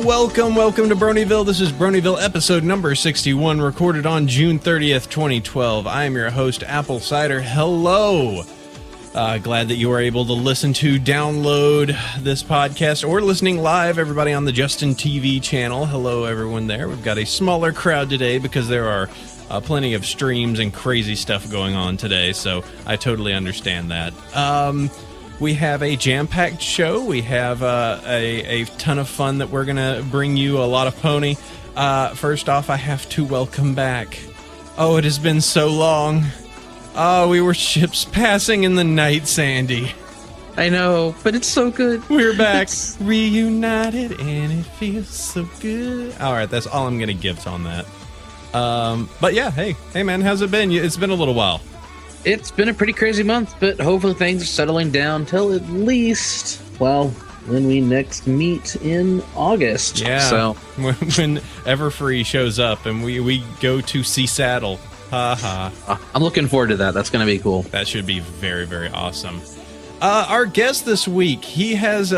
Welcome to Bronyville. This is Bronyville episode number 61, recorded on June 30th, 2012. I am your host, Apple Cider. Hello. Glad that you are able to download this podcast, or listening live, everybody on the Justin TV channel. Hello, everyone there. We've got a smaller crowd today because there are plenty of streams and crazy stuff going on today, so I totally understand that. We have a jam-packed show. We have a ton of fun that we're going to bring you, a lot of pony. First off, I have to welcome back. Oh, it has been so long. Oh, we were ships passing in the night, Sandy. I know, but it's so good. We're back, reunited, and it feels so good. All right, that's all I'm going to give on that. But yeah, hey man, how's it been? It's been a little while. It's been a pretty crazy month, but hopefully things are settling down till at least, well, when we next meet in August. Yeah, so when Everfree shows up and we go to see Saddle. I'm looking forward to that. That's going to be cool. That should be very, very awesome. Our guest this week, he has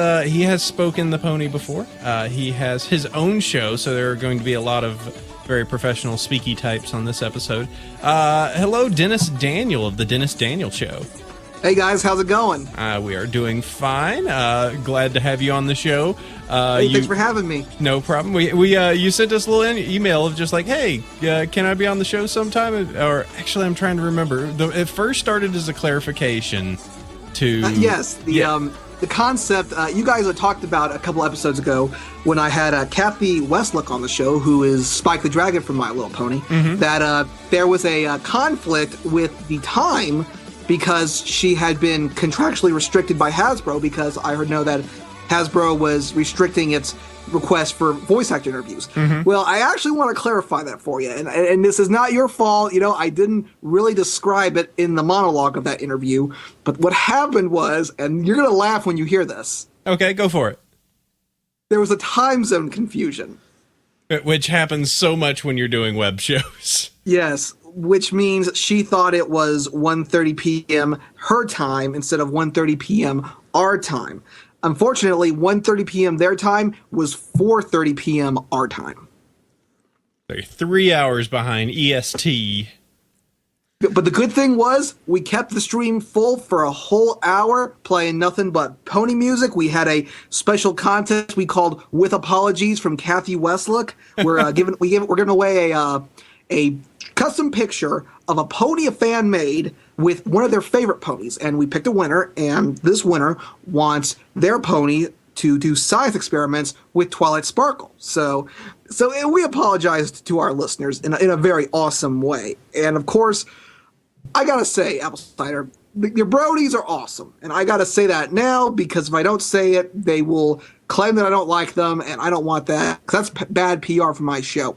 spoken the pony before. He has his own show, so there are going to be a lot of very professional speaky types on this episode. Hello, Dennis Daniel of the Dennis Daniel Show. Hey guys, how's it going? We are doing fine. Glad to have you on the show. Thanks for having me. No problem. You sent us a little email of just like, hey, can I be on the show sometime? Or actually, I'm trying to remember. It first started as a clarification to yes, the concept you guys had talked about a couple episodes ago when I had Kathy Westlook on the show, who is Spike the Dragon from My Little Pony. Mm-hmm. That there was a conflict with the time because she had been contractually restricted by Hasbro, because I know that Hasbro was restricting its request for voice actor interviews. Mm-hmm. Well, I actually want to clarify that for you, and this is not your fault. You know, I didn't really describe it in the monologue of that interview, but what happened was, and you're going to laugh when you hear this. Okay, go for it. There was a time zone confusion. Which happens so much when you're doing web shows. Yes, which means she thought it was 1:30 p.m. her time instead of 1:30 p.m. our time. Unfortunately, 1:30 p.m. their time was 4:30 p.m. our time. They're 3 hours behind EST. But the good thing was we kept the stream full for a whole hour, playing nothing but pony music. We had a special contest we called "With Apologies" from Kathy Westlook. We're giving away a custom picture of a pony a fan made with one of their favorite ponies, and we picked a winner, and this winner wants their pony to do science experiments with Twilight Sparkle. So we apologized to our listeners in a very awesome way. And of course, I gotta say, Apple Cider, your Brodies are awesome, and I gotta say that now, because if I don't say it, they will claim that I don't like them, and I don't want that, 'cause that's bad PR for my show.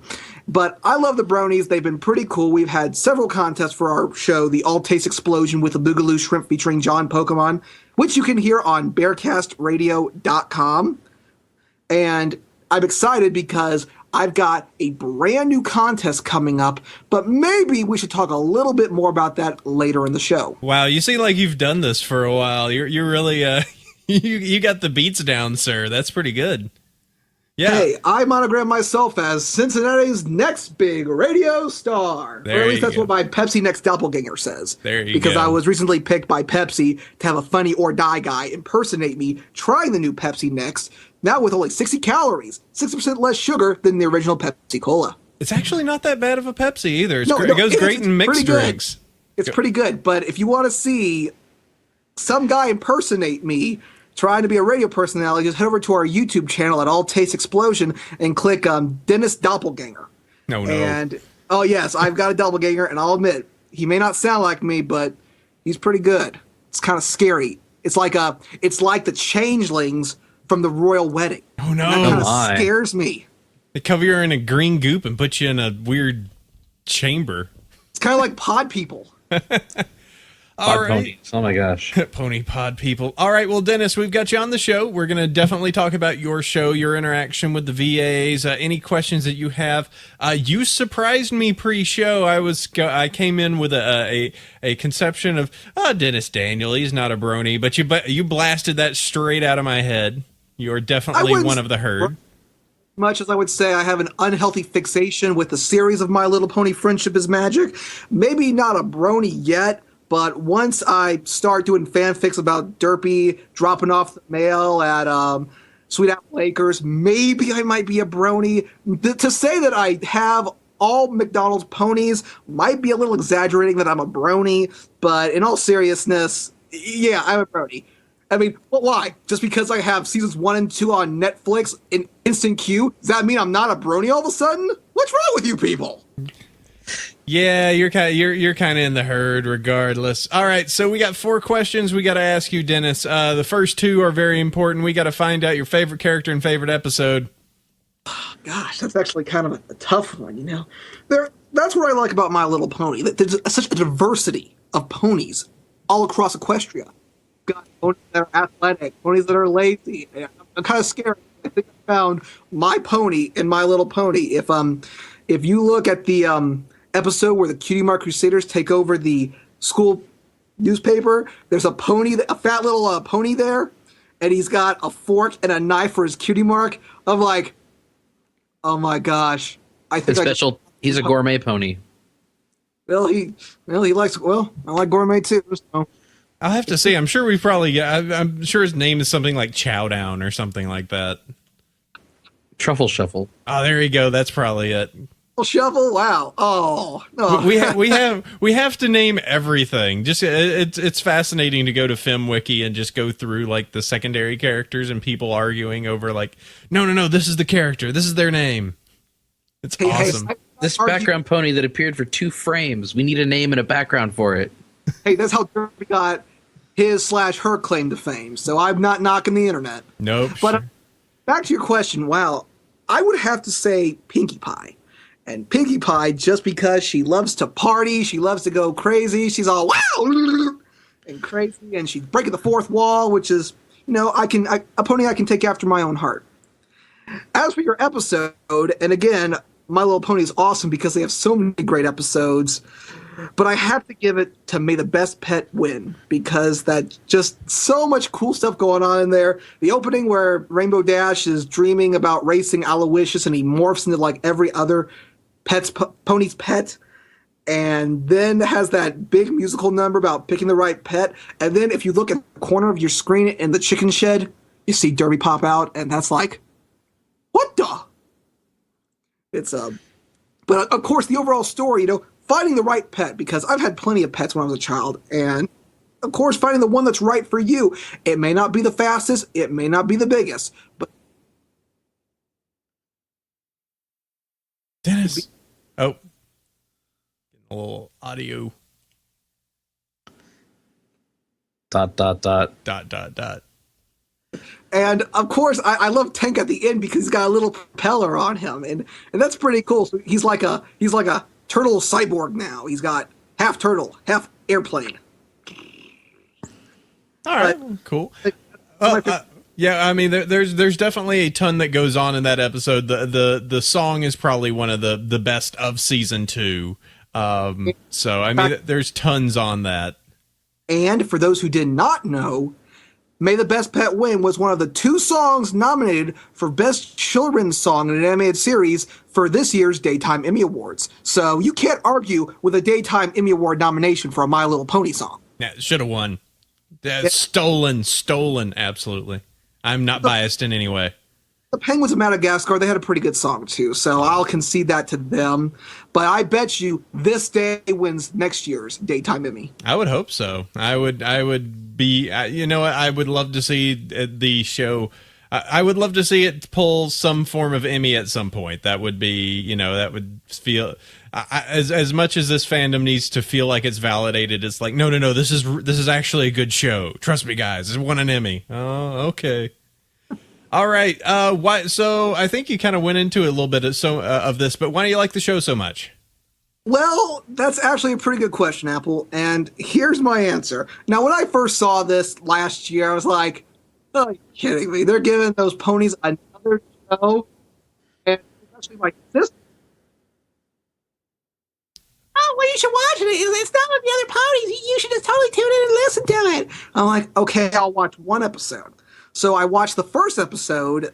But I love the Bronies. They've been pretty cool. We've had several contests for our show, the All Taste Explosion with the Boogaloo Shrimp featuring John Pokemon, which you can hear on bearcastradio.com. And I'm excited because I've got a brand new contest coming up, but maybe we should talk a little bit more about that later in the show. Wow, you seem like you've done this for a while. You're really you got the beats down, sir. That's pretty good. Yeah. Hey, I monogram myself as Cincinnati's next big radio star. Or at least that's what my Pepsi Next doppelganger says. There you go. Because I was recently picked by Pepsi to have a funny or die guy impersonate me trying the new Pepsi Next, now with only 60 calories, 60% less sugar than the original Pepsi Cola. It's actually not that bad of a Pepsi either. It goes great in mixed drinks. It's pretty good, but if you want to see some guy impersonate me trying to be a radio personality, just head over to our YouTube channel at All Taste Explosion and click Dennis Doppelganger. No. And, oh yes, I've got a doppelganger, and I'll admit, he may not sound like me, but he's pretty good. It's kind of scary. It's like the changelings from the royal wedding. Oh no. And that kind of scares me. They cover you in a green goop and put you in a weird chamber. It's kind of like pod people. All right. Ponies. Oh my gosh. Pony pod people. All right. Well, Dennis, we've got you on the show. We're going to definitely talk about your show, your interaction with the VAs, any questions that you have. You surprised me pre-show. I came in with a conception of, Dennis Daniel, he's not a brony, but you blasted that straight out of my head. You're definitely one of the herd. much as I would say I have an unhealthy fixation with the series of My Little Pony Friendship is Magic. Maybe not a brony yet, but once I start doing fanfics about Derpy dropping off the mail at Sweet Apple Lakers, maybe I might be a brony. To say that I have all McDonald's ponies might be a little exaggerating that I'm a brony, but in all seriousness, yeah, I'm a brony. I mean, but why? Just because I have seasons 1 and 2 on Netflix in instant queue, does that mean I'm not a brony all of a sudden? What's wrong with you people? Yeah, you're kind of in the herd regardless. All right, so we got 4 questions we got to ask you, Dennis. The first 2 are very important. We got to find out your favorite character and favorite episode. Gosh, that's actually kind of a tough one, you know. That's what I like about My Little Pony. There's such a diversity of ponies all across Equestria. Got ponies that are athletic, ponies that are lazy. I'm kind of scared. I think I found my pony in My Little Pony. If you look at the episode where the Cutie Mark Crusaders take over the school newspaper, there's a fat little pony there, and he's got a fork and a knife for his Cutie Mark. I'm like, oh my gosh! I think he's a gourmet pony. He likes. Well, I like gourmet too. So. I'll have to see. I'm sure we probably. I'm sure his name is something like Chowdown or something like that. Truffle Shuffle. Oh, there you go. That's probably it. Shuffle. Wow. Oh no. we have to name everything. Just it's fascinating to go to FemWiki and just go through like the secondary characters and people arguing over like no, this is the character, this is their name. It's awesome. This background pony that appeared for 2 frames. We need a name and a background for it. Hey, that's how Derpy got his/her claim to fame. So I'm not knocking the internet. Nope. But back to your question. Wow, I would have to say Pinkie Pie. And Pinkie Pie, just because she loves to party, she loves to go crazy. She's all wow and crazy, and she's breaking the 4th wall, which is, you know, a pony I can take after my own heart. As for your episode, and again, My Little Pony is awesome because they have so many great episodes, but I have to give it to May the Best Pet Win because that's just so much cool stuff going on in there. The opening where Rainbow Dash is dreaming about racing Aloysius and he morphs into like every other pony's pet, and then has that big musical number about picking the right pet. And then if you look at the corner of your screen in the chicken shed, you see Derby pop out, and that's like, what the? It's but of course the overall story, you know, finding the right pet, because I've had plenty of pets when I was a child, and of course finding the one that's right for you. It may not be the fastest, it may not be the biggest, but Dennis. Oh, getting a little audio. ... And of course, I love Tank at the end because he's got a little propeller on him, and that's pretty cool. So he's like a turtle cyborg now. He's got half turtle, half airplane. All right, cool. Yeah, I mean, there's definitely a ton that goes on in that episode. The song is probably one of the best of season 2. So I mean, there's tons on that. And for those who did not know, May the Best Pet Win was one of the 2 songs nominated for Best Children's Song in an Animated Series for this year's Daytime Emmy Awards. So you can't argue with a Daytime Emmy Award nomination for a My Little Pony song. Yeah, should have won. Stolen, absolutely. I'm not biased in any way. The Penguins of Madagascar, they had a pretty good song too, so I'll concede that to them. But I bet you this day wins next year's Daytime Emmy. I would hope so. I would be, you know, I would love to see the show. I would love to see it pull some form of Emmy at some point. That would be, you know, that would feel as much as this fandom needs to feel like it's validated. It's like, no, this is actually a good show. Trust me, guys, it won an Emmy. Oh, okay. All right. So I think you kind of went into a little bit of this, but why do you like the show so much? Well, that's actually a pretty good question, Apple. And here's my answer. Now, when I first saw this last year, I was like, oh, you're kidding me. They're giving those ponies another show. And especially my sister. Oh, well, you should watch it. It's not with the other ponies. You should just totally tune in and listen to it. I'm like, okay, I'll watch one episode. So I watched the first episode.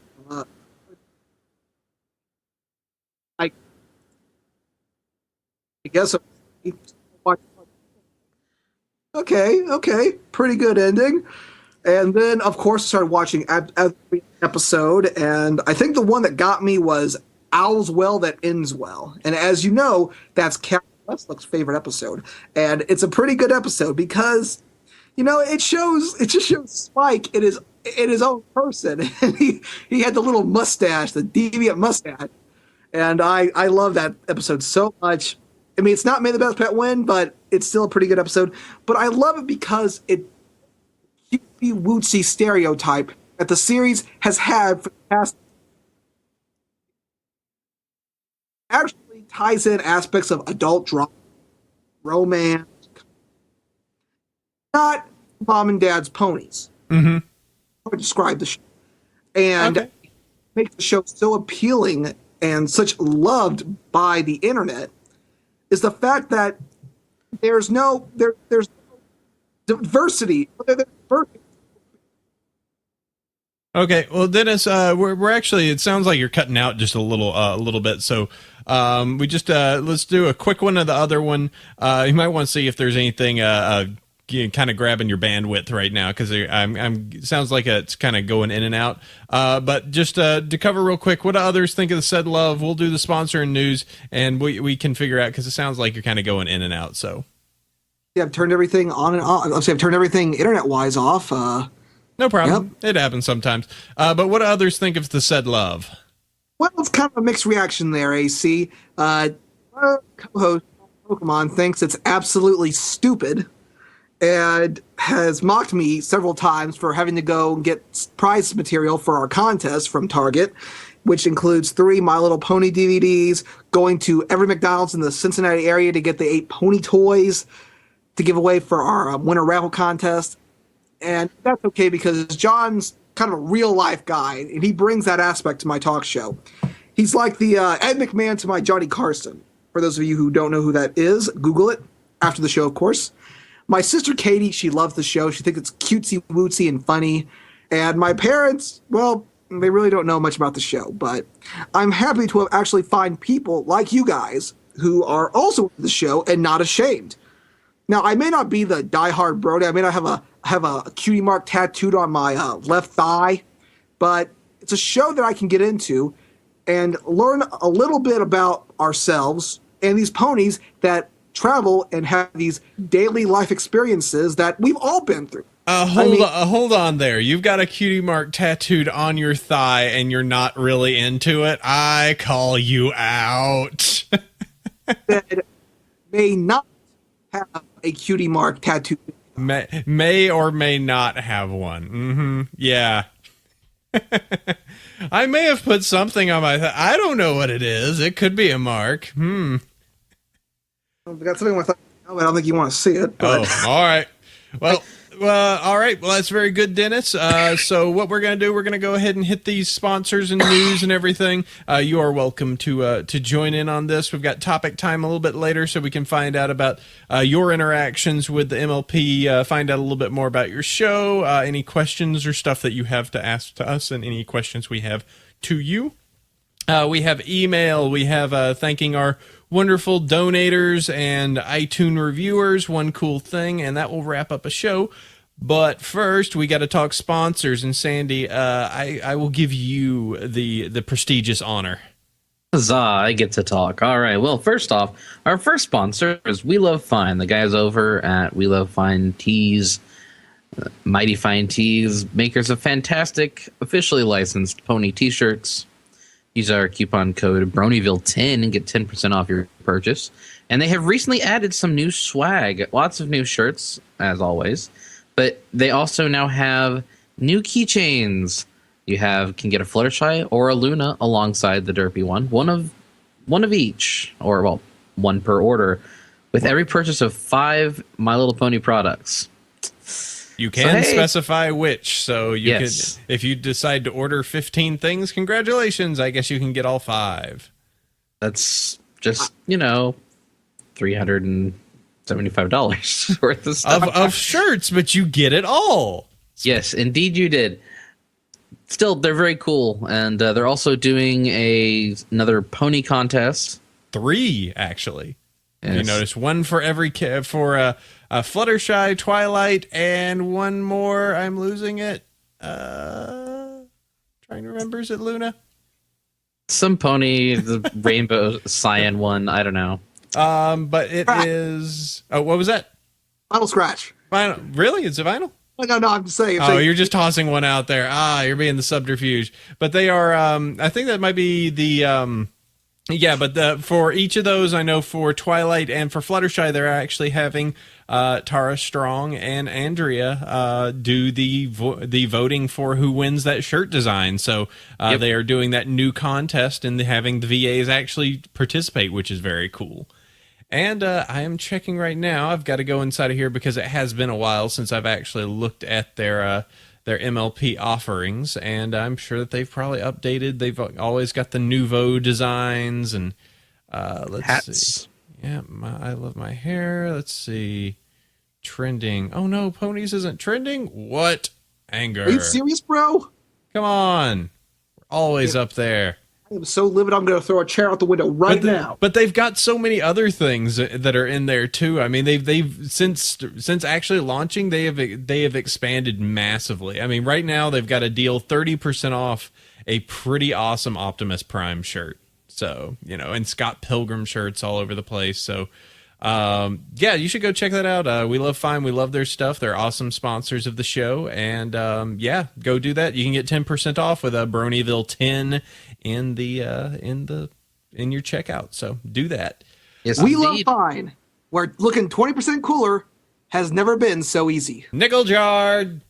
I guess. Okay, pretty good ending. And then, of course, I started watching every episode, and I think the one that got me was Owl's Well That Ends Well. And as you know, that's Cat Westlock's favorite episode. And it's a pretty good episode because, it just shows Spike in his own person. And he had the little mustache, the deviant mustache. And I love that episode so much. I mean, it's not May the Best Pet Win, but it's still a pretty good episode. But I love it because it cutesy wootsy stereotype that the series has had for the past actually ties in aspects of adult drama, romance, not mom and dad's ponies. Mm-hmm. I would describe the show. And makes the show so appealing and such loved by the internet is the fact that there's diversity. Okay, well, Dennis, we're actually. It sounds like you're cutting out just a little bit. So, we just let's do a quick one of the other one. You might want to see if there's anything kind of grabbing your bandwidth right now because I'm sounds like it's kind of going in and out. But just to cover real quick, what do others think of the said love? We'll do the sponsor and news, and we can figure out because it sounds like you're kind of going in and out. So. Yeah, I've turned everything on and off. I've turned everything internet-wise off. No problem. Yep. It happens sometimes. But what do others think of the said love? Well, it's kind of a mixed reaction there, AC. Our co-host, Pokemon, thinks it's absolutely stupid and has mocked me several times for having to go and get prize material for our contest from Target, which includes 3 My Little Pony DVDs, going to every McDonald's in the Cincinnati area to get the 8 pony toys to give away for our winter raffle contest. And that's okay because John's kind of a real life guy, and he brings that aspect to my talk show. He's like the Ed McMahon to my Johnny Carson. For those of you who don't know who that is, Google it after the show, of course. My sister Katie, she loves the show. She thinks it's cutesy, wootsy, and funny. And my parents, well, they really don't know much about the show. But I'm happy to actually find people like you guys who are also into the show and not ashamed. Now, I may not be the diehard Brony. I may not have a cutie mark tattooed on my left thigh, but it's a show that I can get into and learn a little bit about ourselves and these ponies that travel and have these daily life experiences that we've all been through. Hold on there. You've got a cutie mark tattooed on your thigh and you're not really into it. I call you out. That may not have a cutie mark tattoo. May or may not have one. Mm-hmm. Yeah. I may have put something on my I don't know what it is. It could be a mark. I've got something on my thigh, but I don't think you want to see it. But. Oh, all right. Well, all right. Well, that's very good, Dennis. So what we're going to do, we're going to go ahead and hit these sponsors and news and everything. You are welcome to join in on this. We've got topic time a little bit later so we can find out about your interactions with the MLP, find out a little bit more about your show, any questions or stuff that you have to ask to us, and any questions we have to you. We have email. We have thanking our wonderful donators and iTunes reviewers. One cool thing, and that will wrap up a show. But first, we got to talk sponsors. And Sandy, I will give you the prestigious honor. Huzzah, I get to talk. All right. Well, first off, our first sponsor is We Love Fine. The guys over at We Love Fine Tees, Mighty Fine Tees, makers of fantastic, officially licensed pony t-shirts. Use our coupon code Bronyville10 and get 10% off your purchase. And they have recently added some new swag. Lots of new shirts, as always. But they also now have new keychains. You can get a Fluttershy or a Luna alongside the Derpy one. One of each, or well, one per order, with every purchase of 5 My Little Pony products. You can specify which, so you could, if you decide to order 15 things, congratulations. I guess you can get all 5. That's just, $375 worth of stuff. Of shirts, but you get it all. Yes, indeed you did. Still, they're very cool, and they're also doing another pony contest. 3, actually. You Yes. notice one for every for Fluttershy, Twilight, and one more. I'm losing it. Trying to remember. Is it Luna? Some pony, the rainbow cyan one. I don't know. But it is. Oh, what was that? Final Scratch. Vinyl. Really? It's a vinyl? No, I'm just saying. Oh, you're just tossing one out there. You're being the subterfuge. But they are. I think that might be the. Yeah, but for each of those, I know for Twilight and for Fluttershy, they're actually having Tara Strong and Andrea do the voting for who wins that shirt design. So they are doing that new contest and having the VAs actually participate, which is very cool. And I am checking right now. I've got to go inside of here because it has been a while since I've actually looked at their MLP offerings, and I'm sure that they've probably updated. They've always got the nouveau designs, and let's Hats. see. Yeah, I love my hair. Let's see. Trending. Oh no, ponies isn't trending? What? Anger. Are you serious, bro? Come on. We're always up there. I am so livid. I'm going to throw a chair out the window right now. But they've got so many other things that are in there too. I mean, they've since actually launching, they have expanded massively. I mean, right now they've got a deal 30% off a pretty awesome Optimus Prime shirt. So, and Scott Pilgrim shirts all over the place. So, yeah, you should go check that out. We love Fine. We love their stuff. They're awesome sponsors of the show. And yeah, go do that. You can get 10% off with a Bronyville 10 in your checkout. So do that. Yes, We indeed. love Fine. Where looking 20% cooler has never been so easy. Nickel Jard.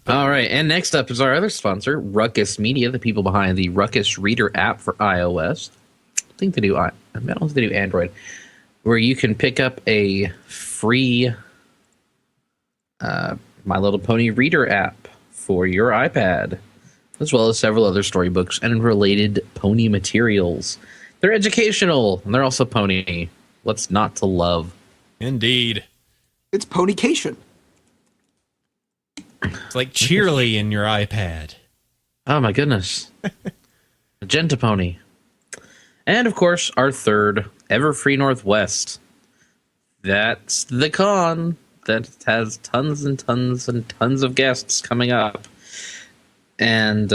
All right, and next up is our other sponsor, Ruckus Media, the people behind the Ruckus Reader app for iOS. I think they do. I don't think they do Android, where you can pick up a free My Little Pony Reader app for your iPad, as well as several other storybooks and related pony materials. They're educational, and they're also pony. What's not to love? Indeed. It's ponycation. It's like Cheerly in your iPad. Oh my goodness. Magenta Pony. And of course, our third, Everfree Northwest. That's the con that has tons and tons and tons of guests coming up. And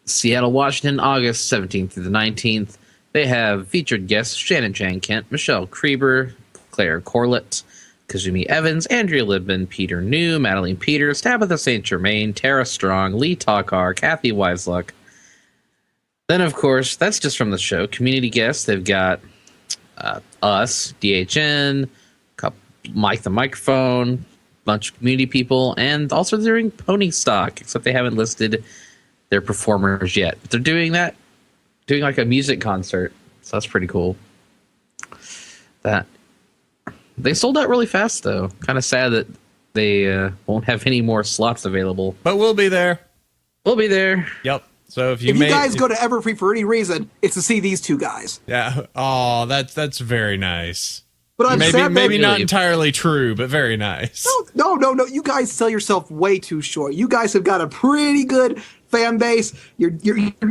Seattle, Washington, August 17th through the 19th. They have featured guests Shannon Chan Kent, Michelle Krieber, Claire Corlett, Kazumi Evans, Andrea Libman, Peter New, Madeline Peters, Tabitha St. Germain, Tara Strong, Lee Takar, Kathy Wiseluck. Then, of course, that's just from the show. Community guests, they've got us, DHN, Mike the Microphone, bunch of community people, and also they're doing Pony Stock, except they haven't listed their performers yet. But they're doing like a music concert, so that's pretty cool. They sold out really fast, though. Kind of sad that they won't have any more slots available. But we'll be there. We'll be there. Yep. So if If you guys go to Everfree for any reason, it's to see these two guys. Yeah. Oh, that's very nice. But I'm sad Maybe that, not entirely true, but very nice. No. You guys sell yourself way too short. You guys have got a pretty good fan base. You're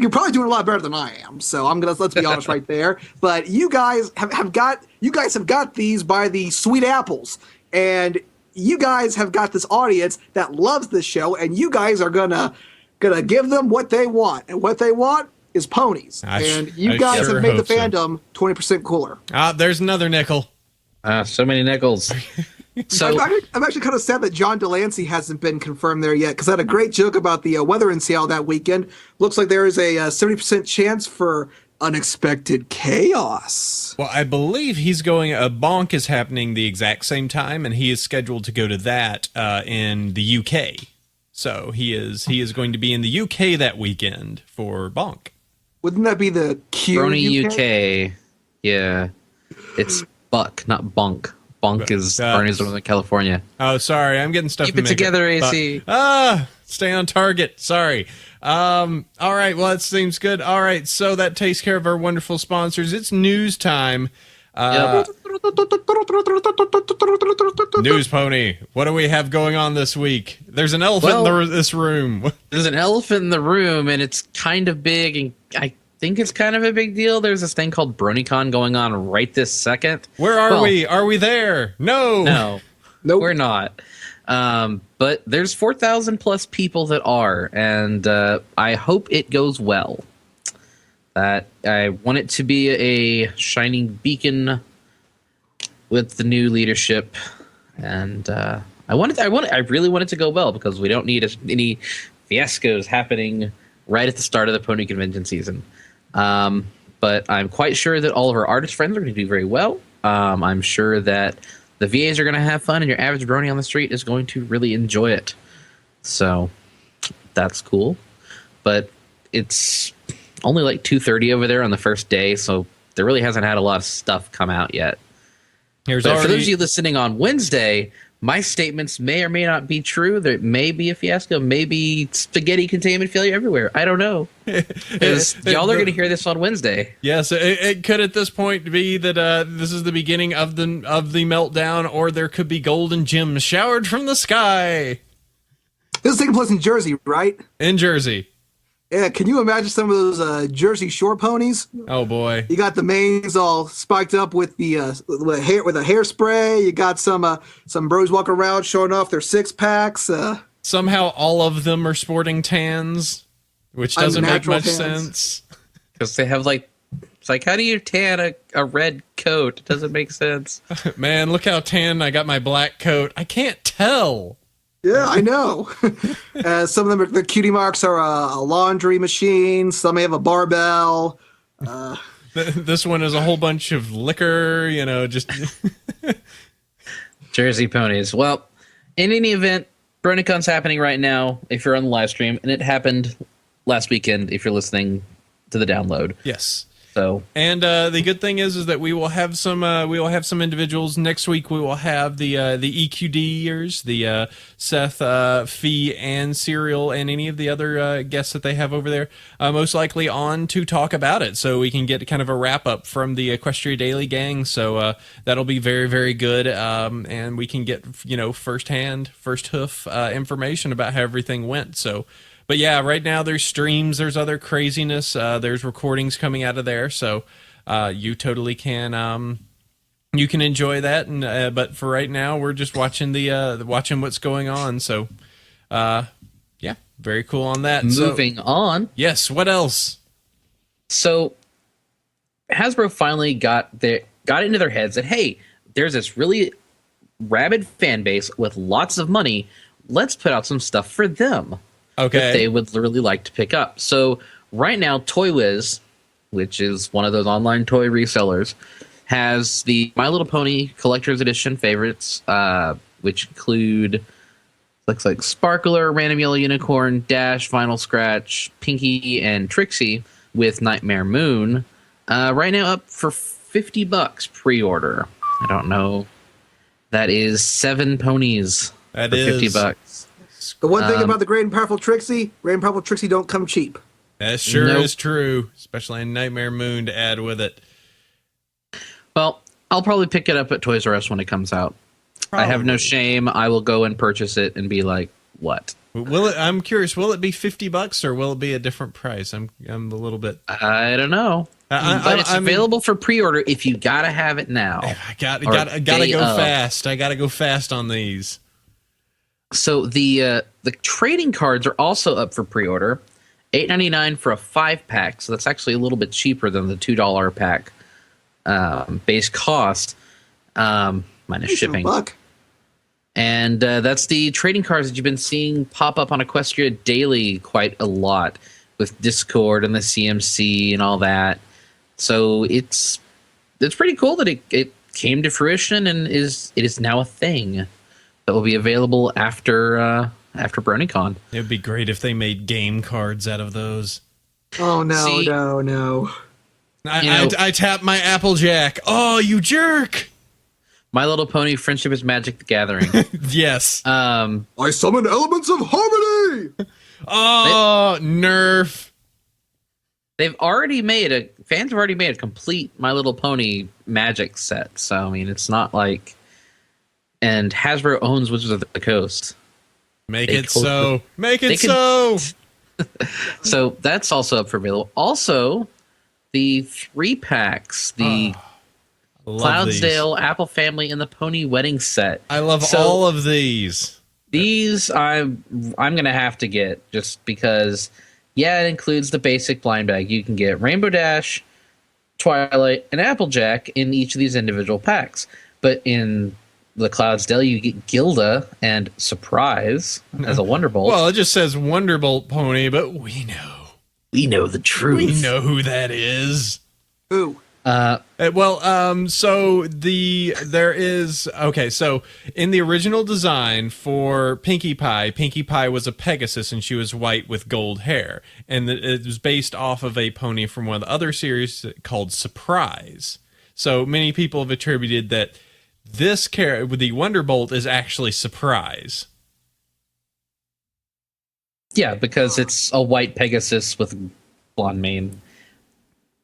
probably doing a lot better than I am. So let's be honest right there. But you guys have got these by the sweet apples, and you guys have got this audience that loves this show, and you guys are gonna give them what they want, and what they want is ponies. And you guys have made the fandom 20% cooler. There's another nickel. So many nickels. So I'm actually kind of sad that John Delancey hasn't been confirmed there yet, because I had a great joke about the weather in Seattle that weekend. Looks like there is a 70% chance for unexpected chaos. Well, I believe he's going. Bonk is happening the exact same time, and he is scheduled to go to that in the UK. So he is going to be in the UK that weekend for Bonk. Wouldn't that be the Q Brony UK? UK. Yeah. It's Buck, not Bonk. Bonk is Barney's Northern California. Oh, sorry. I'm getting stuff. Keep it together, AC. Stay on target. Sorry. All right. Well, it seems good. All right. So that takes care of our wonderful sponsors. It's news time. News Pony. What do we have going on this week? There's an elephant in this room. There's an elephant in the room, and it's kind of big, and think it's kind of a big deal. There's this thing called Bronycon going on right this second. Where are we? Are we there? No. No. Nope. We're not. But there's 4,000 plus people that are, and I hope it goes well. I want it to be a shining beacon with the new leadership, and I really want it to go well because we don't need any fiascos happening right at the start of the pony convention season. But I'm quite sure that all of our artist friends are going to do very well. I'm sure that the VAs are going to have fun, and your average brony on the street is going to really enjoy it. So that's cool. But it's only like 2:30 over there on the first day, so there really hasn't had a lot of stuff come out yet. For those of you listening on Wednesday, my statements may or may not be true. There may be a fiasco, maybe spaghetti containment failure everywhere. I don't know. Because y'all are going to hear this on Wednesday. Yes, it could at this point be that this is the beginning of the meltdown, or there could be golden gems showered from the sky. This is taking place in Jersey, right? In Jersey. Yeah, can you imagine some of those Jersey Shore ponies? Oh boy! You got the manes all spiked up with the with a hairspray. You got some bros walking around showing off their six packs. Somehow, all of them are sporting tans, which doesn't make much tans. sense. Because they have it's like, how do you tan a red coat? It doesn't make sense. Man, look how tan I got my black coat. I can't tell. Yeah, I know. Some of them, the cutie marks are a laundry machine. Some may have a barbell. This one is a whole bunch of liquor, just... Jersey ponies. Well, in any event, Bronycon's happening right now if you're on the live stream, and it happened last weekend if you're listening to the download. Yes. So, and the good thing is that we will have some individuals next week. We will have the EQDers, the Seth, Fee, and Serial, and any of the other guests that they have over there, most likely on to talk about it, so we can get kind of a wrap up from the Equestria Daily gang. So that'll be very, very good, and we can get first hoof information about how everything went. So. But yeah, right now there's streams, there's other craziness, there's recordings coming out of there, so you totally can you can enjoy that. And but for right now, we're just watching watching what's going on. So yeah, very cool on that. Moving on. Yes. What else? So Hasbro finally got into their heads that, hey, there's this really rabid fan base with lots of money. Let's put out some stuff for them. Okay. That they would really like to pick up. So right now, Toy Wiz, which is one of those online toy resellers, has the My Little Pony Collector's Edition favorites, which include looks like Sparkler, Random Yellow Unicorn, Dash, Vinyl Scratch, Pinky, and Trixie with Nightmare Moon. Right now up for $50 pre-order. I don't know. That is 7 ponies That for is $50. The one thing about the Great and Powerful Trixie don't come cheap. That sure Nope. is true, especially in Nightmare Moon to add with it. Well, I'll probably pick it up at Toys R Us when it comes out. I have no shame. I will go and purchase it and be like, what? I'm curious. Will it be $50 or will it be a different price? I'm a little bit. I don't know. But it's available for pre-order if you gotta have it now. I gotta go fast. I gotta go fast on these. So the trading cards are also up for pre-order, $8.99 for a 5-pack. So that's actually a little bit cheaper than the $2 pack base cost, minus shipping. $1. And that's the trading cards that you've been seeing pop up on Equestria Daily quite a lot with Discord and the CMC and all that. So it's pretty cool that it came to fruition and it is now a thing that will be available after Bronycon. It'd be great if they made game cards out of those. Oh no, See, no. I tapped my Applejack. Oh, you jerk! My Little Pony Friendship is Magic the Gathering. Yes. I summon elements of harmony. Oh, Nerf. Fans have already made a complete My Little Pony Magic set. So I mean, it's not like. And Hasbro owns Wizards of the Coast. Make it so. So that's also up for available. Also, the 3-packs, the Love Cloudsdale Apple Family and the Pony Wedding Set. I love all of these. These I'm gonna have to get just because. Yeah, it includes the basic blind bag. You can get Rainbow Dash, Twilight, and Applejack in each of these individual packs. But in the Cloudsdale, you get Gilda and Surprise as a Wonderbolt. Well, it just says Wonderbolt Pony, but we know. We know the truth. We know who that is. Who? So there is so in the original design for Pinkie Pie was a Pegasus and she was white with gold hair, and it was based off of a pony from one of the other series called Surprise. So many people have attributed that this character with the Wonderbolt is actually Surprise. Yeah, because it's a white Pegasus with blonde mane.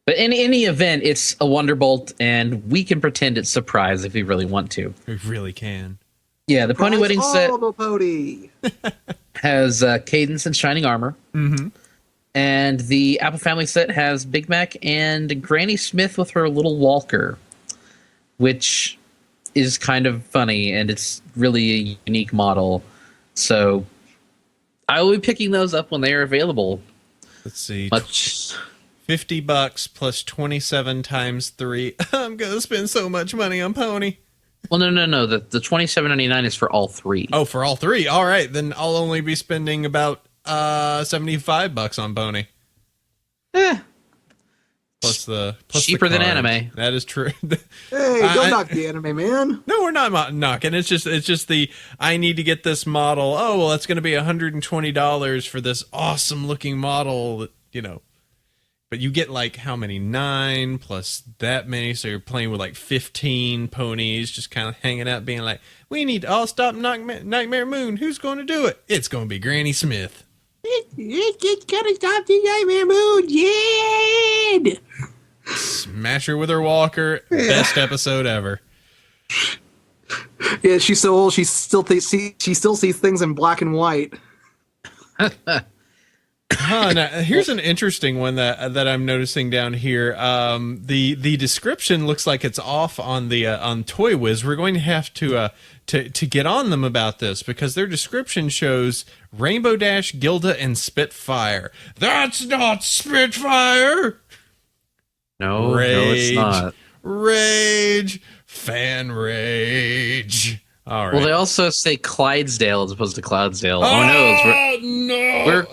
But in any event, it's a Wonderbolt, and we can pretend it's Surprise if we really want to. We really can. Yeah, the Pony Wedding set Pony. has Cadence and Shining Armor. Mm-hmm. And the Apple Family set has Big Mac and Granny Smith with her little walker, which is kind of funny, and it's really a unique model. So I will be picking those up when they are available. Let's see. $50 $50 plus 27 times 3. I'm gonna spend so much money on Pony. Well, no. The $27.99 is for all three. Oh, for all three. All right, then I'll only be spending about $75 on Pony. Plus cheaper the than card. anime. That is true. Hey, don't knock the anime, man. No, we're not knocking. It's just the I need to get this model. Oh, well, it's going to be $120 for this awesome looking model. That, but you get like how many? 9 plus that many. So you're playing with like 15 ponies, just kind of hanging out, being like, we need to all stop Nightmare Moon. Who's going to do it? It's going to be Granny Smith. It's gonna stop the Nightmare Moon, yeah! Smash her with her walker. Best episode ever. Yeah, she's so old. She still sees things in black and white. Now, here's an interesting one that I'm noticing down here. The description looks like it's off on the on Toy Wiz. We're going to have to get on them about this because their description shows Rainbow Dash, Gilda, and Spitfire. That's not Spitfire. No, Rage, it's not. Rage, fan rage. All right. Well, they also say Clydesdale as opposed to Cloudsdale. Oh no!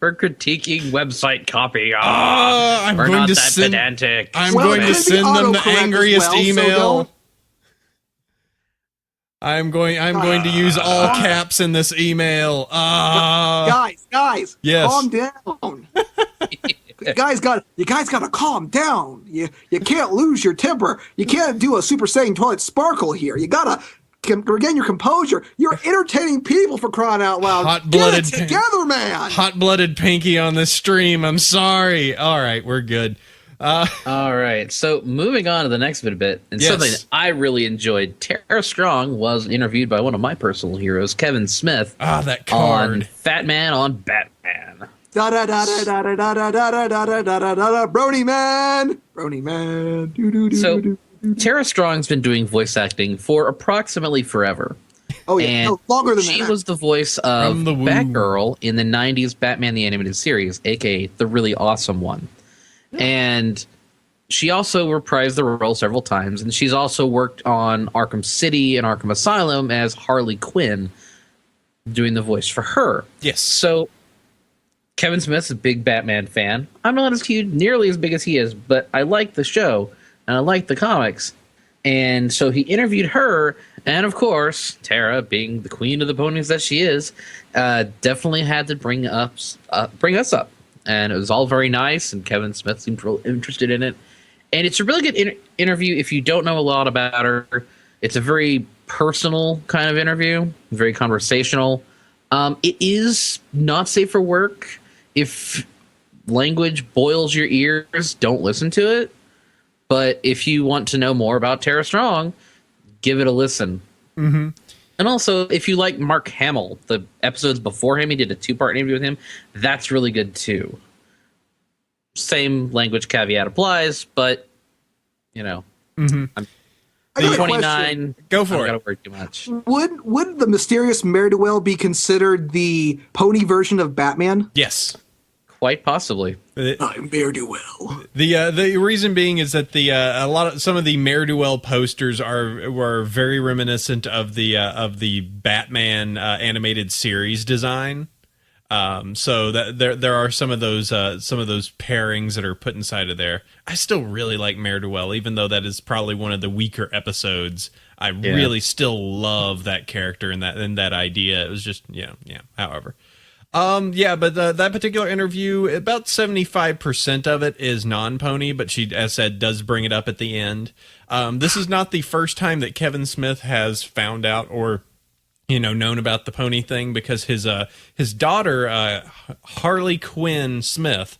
We're critiquing website copy. I'm we're going not to that send, pedantic. I'm Well, going it to could be send them the autocorrect as angriest well, so email. don't- I'm going to use all caps in this email. Guys, Yes. calm down. You guys gotta calm down. You can't lose your temper. You can't do a Super Saiyan Toilet Sparkle here. You gotta regain your composure. You're entertaining people, for crying out loud. Hot-blooded Get it together, man. Hot-blooded Pinky on this stream. I'm sorry. All right, we're good. All right, so moving on to the next bit, and Yes. something I really enjoyed. Tara Strong was interviewed by one of my personal heroes, Kevin Smith, That on card. Fat Man on Batman. Da da da da da da da da da da da da da da. Brony man. Do do do So do. Tara Strong's been doing voice acting for approximately forever. Oh yeah, And no, longer than she that. was the voice of From the womb. Batgirl in the 90s Batman the Animated Series, aka the really awesome one. And she also reprised the role several times, and she's also worked on Arkham City and Arkham Asylum as Harley Quinn, doing the voice for her. Yes. So Kevin Smith's a big Batman fan. I'm not nearly as big as he is, but I like the show and I like the comics. And so he interviewed her, and of course, Tara, being the queen of the ponies that she is, definitely had to bring us up. And it was all very nice, and Kevin Smith seemed real interested in it. And it's a really good interview if you don't know a lot about her. It's a very personal kind of interview, very conversational. It is not safe for work. If language boils your ears, don't listen to it. But if you want to know more about Tara Strong, give it a listen. Mm-hmm. And also, if you like Mark Hamill, the episodes before him, he did a 2-part interview with him. That's really good too. same language caveat applies, but I'm I got a 29. question. Go for I it. don't gotta worry too much. Would the mysterious Ne'er-do-well be considered the pony version of Batman? Yes. Quite possibly. I'm Ne'er-do-well. The reason being is that some of the Ne'er-do-well posters were very reminiscent of the Batman animated series design. So that there are some of those pairings that are put inside of there. I still really like Ne'er-do-well, even though that is probably one of the weaker episodes. I really still love that character and that idea. It was just However. But that particular interview, about 75% of it is non-pony, but she, as said, does bring it up at the end. This is not the first time that Kevin Smith has found out or known about the pony thing, because his daughter, Harley Quinn Smith,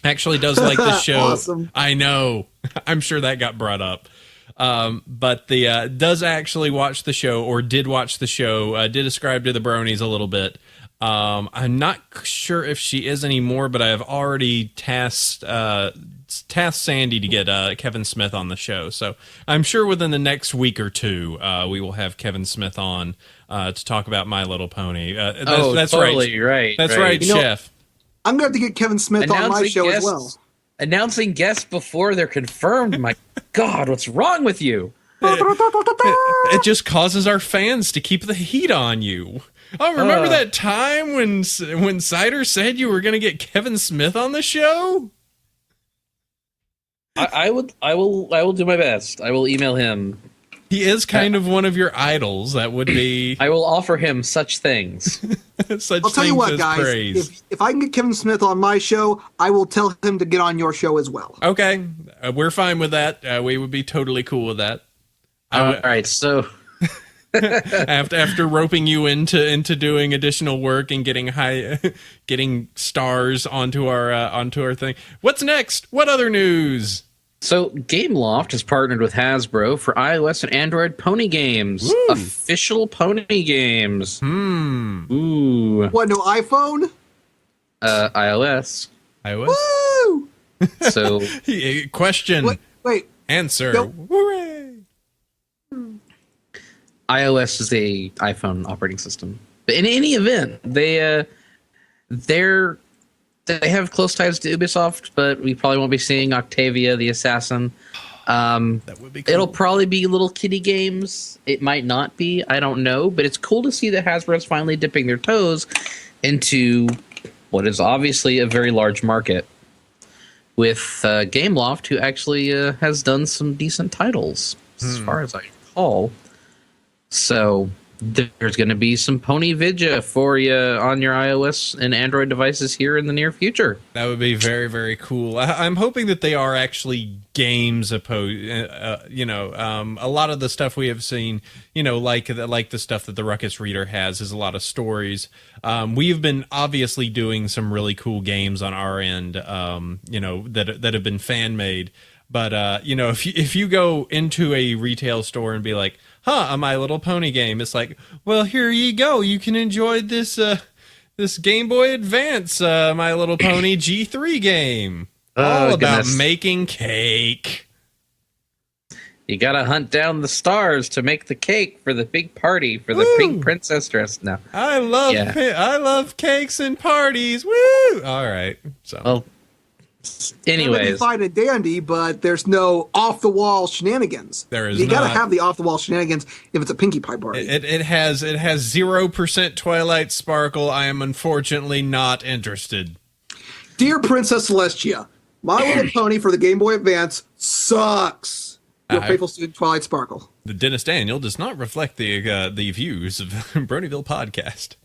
actually does like the show. Awesome. I know. I'm sure that got brought up. But does actually watch the show, or did watch the show, did ascribe to the bronies a little bit. I'm not sure if she is anymore, but I have already tasked Sandy to get Kevin Smith on the show. So I'm sure within the next week or two, we will have Kevin Smith on to talk about My Little Pony. That's totally right. That's right, Chef. I'm going to have to get Kevin Smith on my show as well. Announcing guests before they're confirmed. My God, what's wrong with you? It just causes our fans to keep the heat on you. Oh, remember that time when Cider said you were going to get Kevin Smith on the show? I will do my best. I will email him. He is kind of one of your idols. That would be. I will offer him such things. I'll tell you what, guys. If I can get Kevin Smith on my show, I will tell him to get on your show as well. Okay, we're fine with that. We would be totally cool with that. All right, so after roping you into doing additional work and getting stars onto our thing. What's next? What other news? So Gameloft has partnered with Hasbro for iOS and Android pony games. Woo. Official pony games. Ooh. What, no iPhone? iOS. iOS? Woo! So question. Wait. Answer. Nope. Hooray. iOS is a iPhone operating system. But in any event, they have close ties to Ubisoft, but we probably won't be seeing Octavia the Assassin. That would be cool. It'll probably be little kiddie games. It might not be. I don't know. But it's cool to see that Hasbro's finally dipping their toes into what is obviously a very large market with Gameloft, who actually has done some decent titles, as far as I recall. So there's going to be some Pony Vidya for you on your iOS and Android devices here in the near future. That would be very, very cool. I'm hoping that they are actually games opposed. A lot of the stuff we have seen, like the stuff that the Ruckus Reader has, is a lot of stories. We've been obviously doing some really cool games on our end, that have been fan made. But if you go into a retail store and be like, a My Little Pony game, it's like, well, here you go. You can enjoy this Game Boy Advance My Little Pony G3 game. All about making cake. You gotta hunt down the stars to make the cake for the big party for the pink princess dress. Now, I love cakes and parties. Woo! All right. So. Well, anyways, fine and dandy, but there's no off-the-wall shenanigans. There is. You gotta have the off-the-wall shenanigans if it's a Pinkie Pie party. It has 0% Twilight Sparkle. I am unfortunately not interested. Dear Princess Celestia, My Little Pony for the Game Boy Advance sucks. Your faithful student, Twilight Sparkle. The Dennis Daniel does not reflect the views of Bronyville podcast.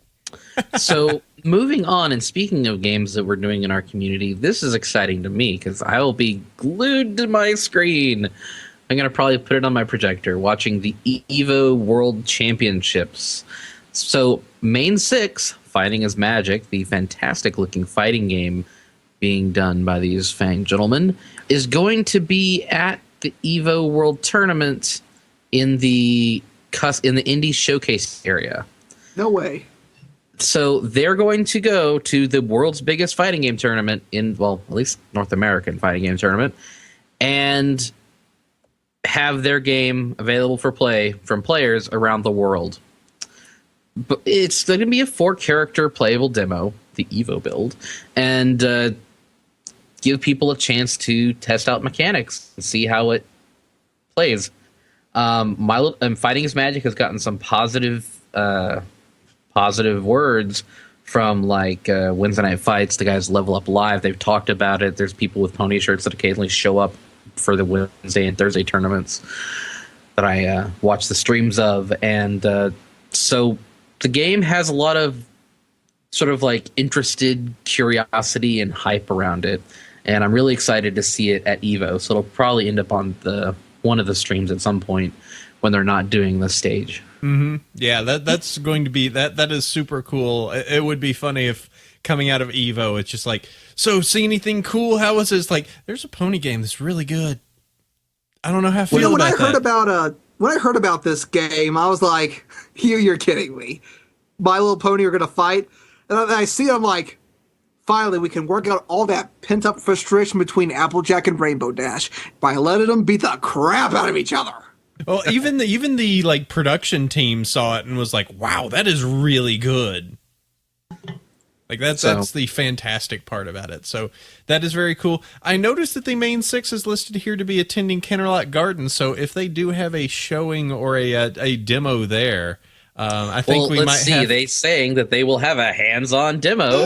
So moving on, and speaking of games that we're doing in our community, this is exciting to me because I will be glued to my screen. I'm going to probably put it on my projector watching the EVO World Championships. So Main 6, Fighting is Magic, the fantastic looking fighting game being done by these fine gentlemen, is going to be at the EVO World Tournament in the Indie Showcase area. No way. So they're going to go to the world's biggest fighting game tournament at least North American fighting game tournament, and have their game available for play from players around the world. But it's going to be a 4-character playable demo, the Evo build, and give people a chance to test out mechanics and see how it plays. Fighting is Magic has gotten some positive words from like Wednesday Night Fights. The guys Level Up Live, they've talked about it. There's people with pony shirts that occasionally show up for the Wednesday and Thursday tournaments that I watch the streams of. And so the game has a lot of sort of like interested curiosity and hype around it. And I'm really excited to see it at Evo. So it'll probably end up on one of the streams at some point when they're not doing the stage. Mm-hmm. Yeah, that's going to be that is super cool. It would be funny if coming out of Evo, it's just like, so see anything cool? How was it? It's like, there's a pony game that's really good. I don't know how I feel when about I heard about when I heard about this game, I was like, you're kidding me. My Little Pony are gonna fight, and I see it, I'm like, finally we can work out all that pent up frustration between Applejack and Rainbow Dash by letting them beat the crap out of each other. Well, even the like production team saw it and was like, "Wow, that is really good." Like that's the fantastic part about it. So that is very cool. I noticed that the main 6 is listed here to be attending Canterlot Gardens. So if they do have a showing or a demo there, I think we might have. They saying that they will have a hands-on demo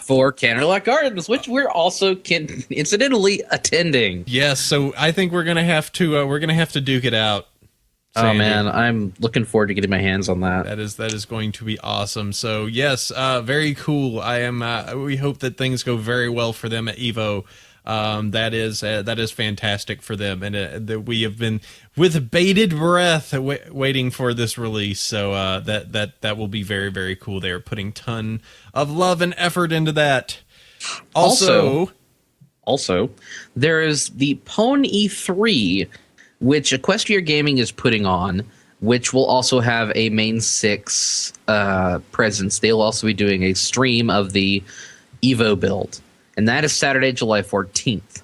for Canterlot Gardens, which we're also incidentally attending. Yes, so I think we're gonna have to duke it out. Sandy. Oh man, I'm looking forward to getting my hands on that. That is going to be awesome. So yes, very cool. I am. We hope that things go very well for them at Evo. That is fantastic for them, and that we have been with bated breath waiting for this release. So that will be very, very cool. They are putting ton of love and effort into that. Also, there is the Pony 3, which Equestria Gaming is putting on, which will also have a main 6 presence. They'll also be doing a stream of the Evo build. And that is Saturday, July 14th.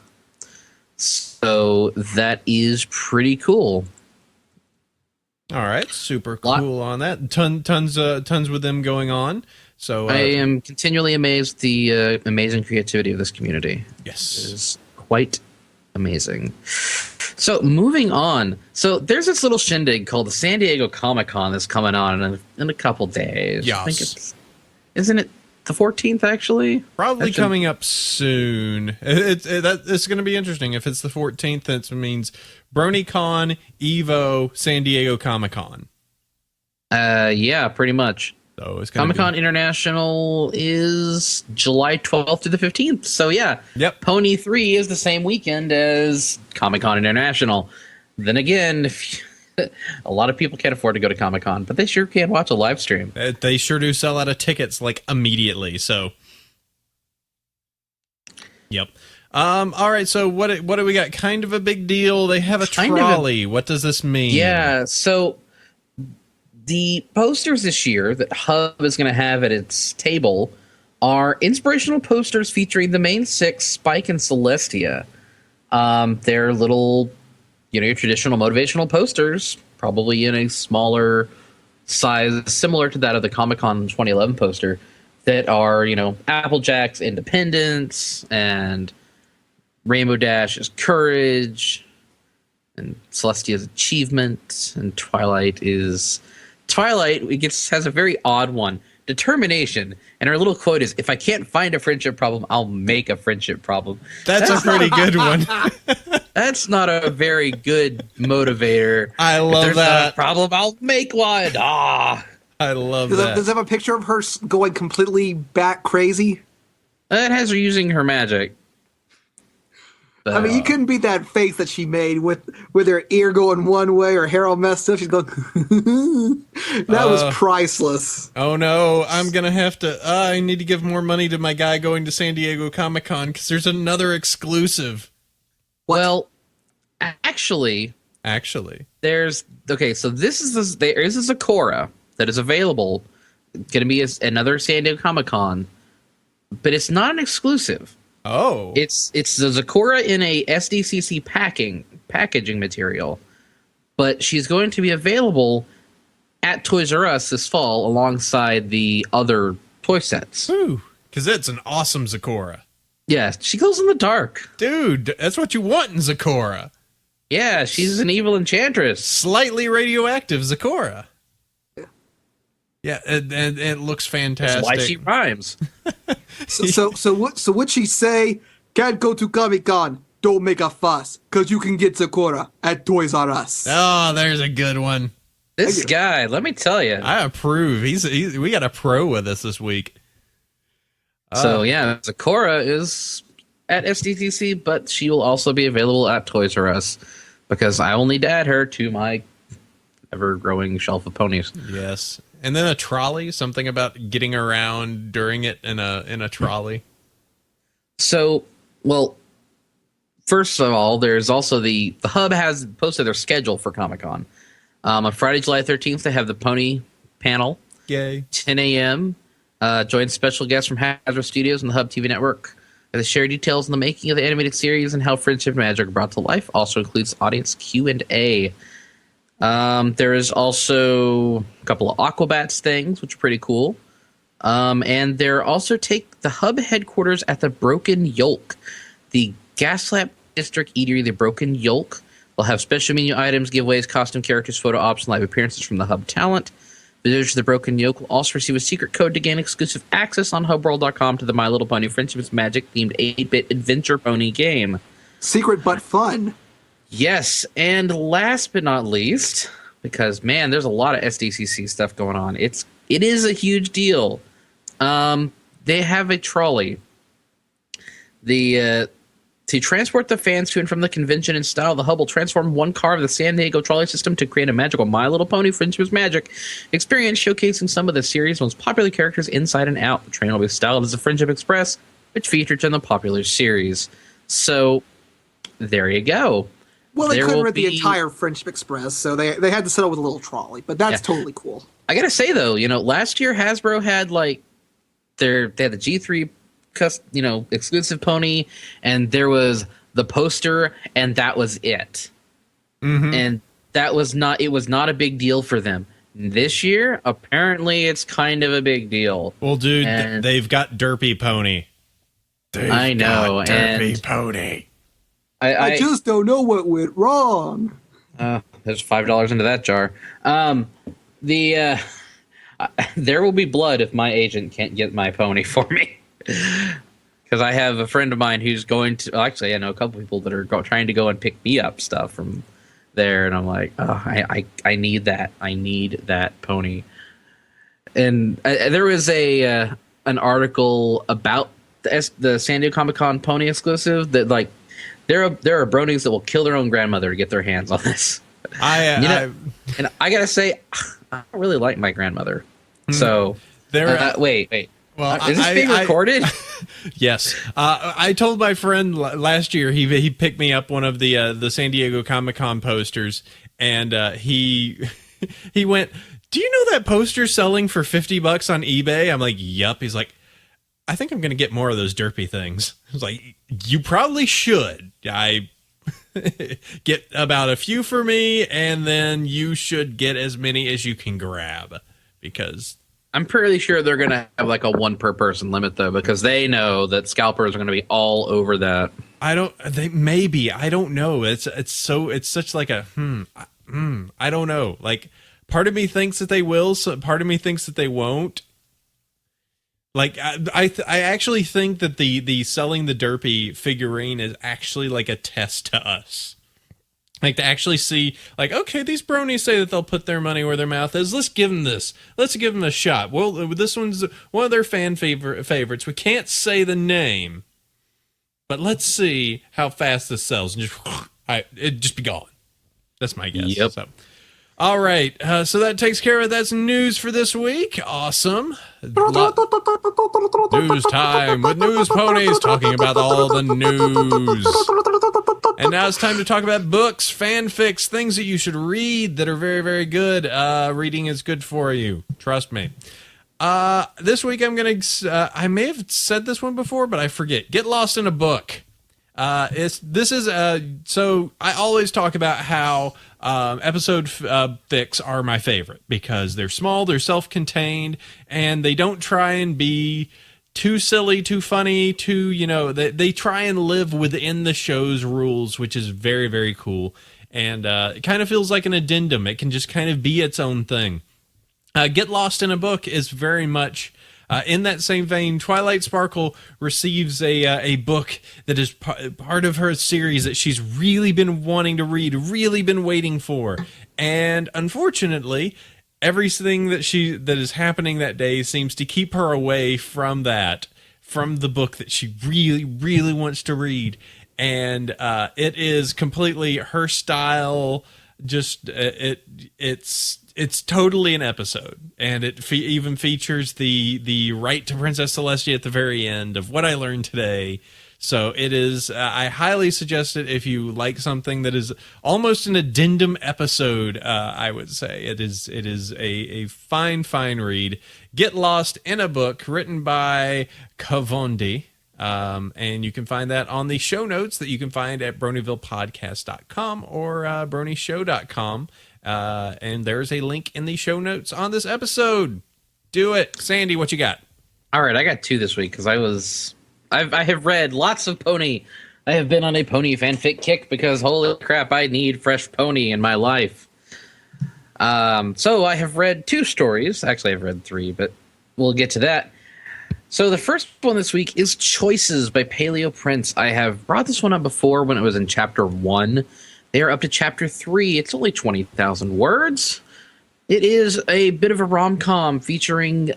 So that is pretty cool. All right, super cool on that. Tons with them going on. So I am continually amazed the amazing creativity of this community. Yes, it is quite amazing. So moving on. So there's this little shindig called the San Diego Comic-Con that's coming on in a couple days. Yes. I think isn't it the 14th, actually? Probably coming up soon. It's going to be interesting. If it's the 14th, that means Bronycon, Evo, San Diego Comic-Con. Yeah, pretty much. So it's Comic-Con International is July 12th to the 15th. So yeah, yep. Pony 3 is the same weekend as Comic-Con International. Then again, a lot of people can't afford to go to Comic-Con, but they sure can watch a live stream. They sure do sell out of tickets like immediately. So, yep. All right. So what do we got? Kind of a big deal. They have a trolley. What does this mean? Yeah. So the posters this year that Hub is going to have at its table are inspirational posters featuring the main 6, Spike and Celestia. They're little, your traditional motivational posters, probably in a smaller size, similar to that of the Comic-Con 2011 poster, that are, Applejack's independence and Rainbow Dash's courage and Celestia's achievement, and Twilight has a very odd one, determination, and her little quote is, if I can't find a friendship problem, I'll make a friendship problem. That's a pretty good one. That's not a very good motivator. I love if there's not a problem, I'll make one. I love that. Does it have a picture of her going completely bat crazy? It has her using her magic. I mean, you couldn't beat that face that she made with her ear going one way, her hair all messed up. She's going, that was priceless. Oh no, I'm going to have to, I need to give more money to my guy going to San Diego Comic-Con because there's another exclusive. What? Well, actually, so there is a Cora that is available going to be another San Diego Comic-Con, but it's not an exclusive. Oh. It's the Zakora in a SDCC packaging material, but she's going to be available at Toys R Us this fall alongside the other toy sets. Ooh, because it's an awesome Zakora. Yeah, she glows in the dark. Dude, that's what you want in Zakora. Yeah, she's an evil enchantress. Slightly radioactive Zakora. Yeah, and it looks fantastic. That's why she rhymes. So what'd she say? Can't go to Comic-Con. Don't make a fuss, because you can get Zakora at Toys R Us. Oh, there's a good one. This guy, let me tell you. I approve. We got a pro with us this week. So yeah, Zakora is at SDCC, but she will also be available at Toys R Us because I will need to add her to my ever-growing shelf of ponies. Yes, and then a trolley. Something about getting around during it in a trolley. So, well, first of all, there's also the Hub has posted their schedule for Comic-Con. On Friday, July 13th, they have the Pony panel. Yay! 10 a.m. Join special guests from Hasbro Studios and the Hub TV network. They share details on the making of the animated series and how Friendship and Magic are brought to life. Also includes audience Q&A. There is also a couple of Aquabats things, which are pretty cool. And they're also take the Hub headquarters at the Broken Yolk, the Gaslamp District Eatery, the Broken Yolk. They'll have special menu items, giveaways, costume characters, photo ops, and live appearances from the Hub talent. Visitors to the Broken Yolk will also receive a secret code to gain exclusive access on hubworld.com to the My Little Pony Friendship is Magic themed 8-bit adventure pony game. Secret but fun. Yes, and last but not least, because man, there's a lot of SDCC stuff going on. It is a huge deal. They have a trolley. To transport the fans to and from the convention in style, the Hub will transform one car of the San Diego trolley system to create a magical My Little Pony Friendship is Magic experience, showcasing some of the series' most popular characters inside and out. The train will be styled as the Friendship Express, which features in the popular series. So, there you go. Well, they couldn't rent the entire Friendship Express, so they had to settle with a little trolley, but that's totally cool. I gotta say, though, last year Hasbro had, they had the G3 exclusive pony, and there was the poster, and that was it. Mm-hmm. And it was not a big deal for them. This year, apparently, it's kind of a big deal. Well, dude, they've got Derpy Pony. I know, Derpy Pony. I just don't know what went wrong. There's $5 into that jar. There will be blood if my agent can't get my pony for me. Because I have a friend of mine who's going to... Actually, I know a couple people that are trying to go and pick me up stuff from there. And I'm like, I need that. I need that pony. And there was an article about the San Diego Comic-Con pony exclusive that, there are bronies that will kill their own grandmother to get their hands on this. And I gotta say, I don't really like my grandmother. So, wait. Well, is this being recorded? Yes. I told my friend last year he picked me up one of the San Diego Comic-Con posters, and he went, "Do you know that poster selling for $50 on eBay?" I'm like, "Yup." He's like, "I think I'm going to get more of those derpy things." I was like, "You probably should. I get about a few for me, and then you should get as many as you can grab, because..." I'm pretty sure they're going to have a one per person limit, though, because they know that scalpers are going to be all over that. I don't know. It's such a I don't know. Part of me thinks that they will, so part of me thinks that they won't. I actually think that the selling the derpy figurine is actually a test to us. To actually see, okay, these bronies say that they'll put their money where their mouth is. Let's give them this. Let's give them a shot. Well, this one's one of their fan favorites. We can't say the name, but let's see how fast this sells. And it'd just be gone. That's my guess. Yep. So, all right. So that takes care of it. That's news for this week. Awesome. News time with News Ponies, talking about all the news. And now it's time to talk about books, fanfics, things that you should read that are very, very good. Reading is good for you. Trust me. This week I'm gonna. I may have said this one before, but I forget. Get lost in a book. So I always talk about how episode fics are my favorite because they're small, they're self-contained, and they don't try and be too silly, too funny, they try and live within the show's rules, which is very, very cool. And it kind of feels like an addendum. It can just kind of be its own thing. Get Lost in a Book is very much in that same vein. Twilight Sparkle receives a book that is part of her series that she's really been wanting to read, really been waiting for. And unfortunately, everything that is happening that day seems to keep her away from the book that she really, really wants to read. And it is completely her style. Just it's totally an episode, and it even features the right to Princess Celestia at the very end of What I Learned Today. So it is. I highly suggest it if you like something that is almost an addendum episode. I would say it is a fine read. Get Lost in a Book, written by Kavondi. And you can find that on the show notes that you can find at bronyvillepodcast.com or bronyshow.com. And there's a link in the show notes on this episode. Do it. Sandy, what you got? All right, I got two this week because I have read lots of pony. I have been on a pony fanfic kick because holy crap, I need fresh pony in my life. So I have read two stories. Actually, I've read three, but we'll get to that. So the first one this week is Choices by Paleo Prince. I have brought this one up before when it was in chapter 1. They are up to chapter 3. It's only 20,000 words. It is a bit of a rom-com featuring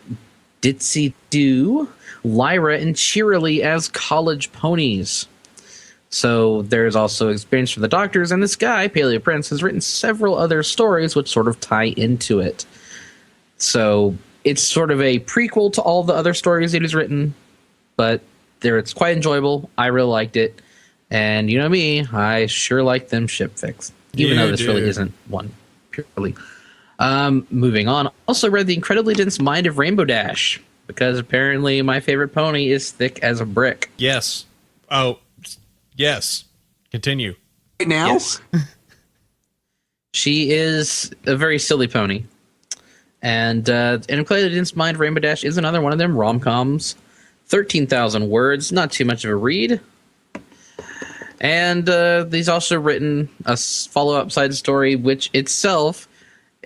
Ditzy Doo, Lyra, and Cheerilee as college ponies. So there's also experience from the doctors, and this guy, Paleo Prince, has written several other stories which sort of tie into it. So it's sort of a prequel to all the other stories that he's written, but it's quite enjoyable. I really liked it. And you know me, I sure like them ship fics, even though this really isn't one purely. Moving on. Also read The Incredibly Dense Mind of Rainbow Dash, because apparently my favorite pony is thick as a brick. Yes. Oh, yes. Continue. Right now? Yes. She is a very silly pony. And Incredibly Dense Mind of Rainbow Dash is another one of them rom-coms. 13,000 words, not too much of a read. And he's also written a follow-up side story, which itself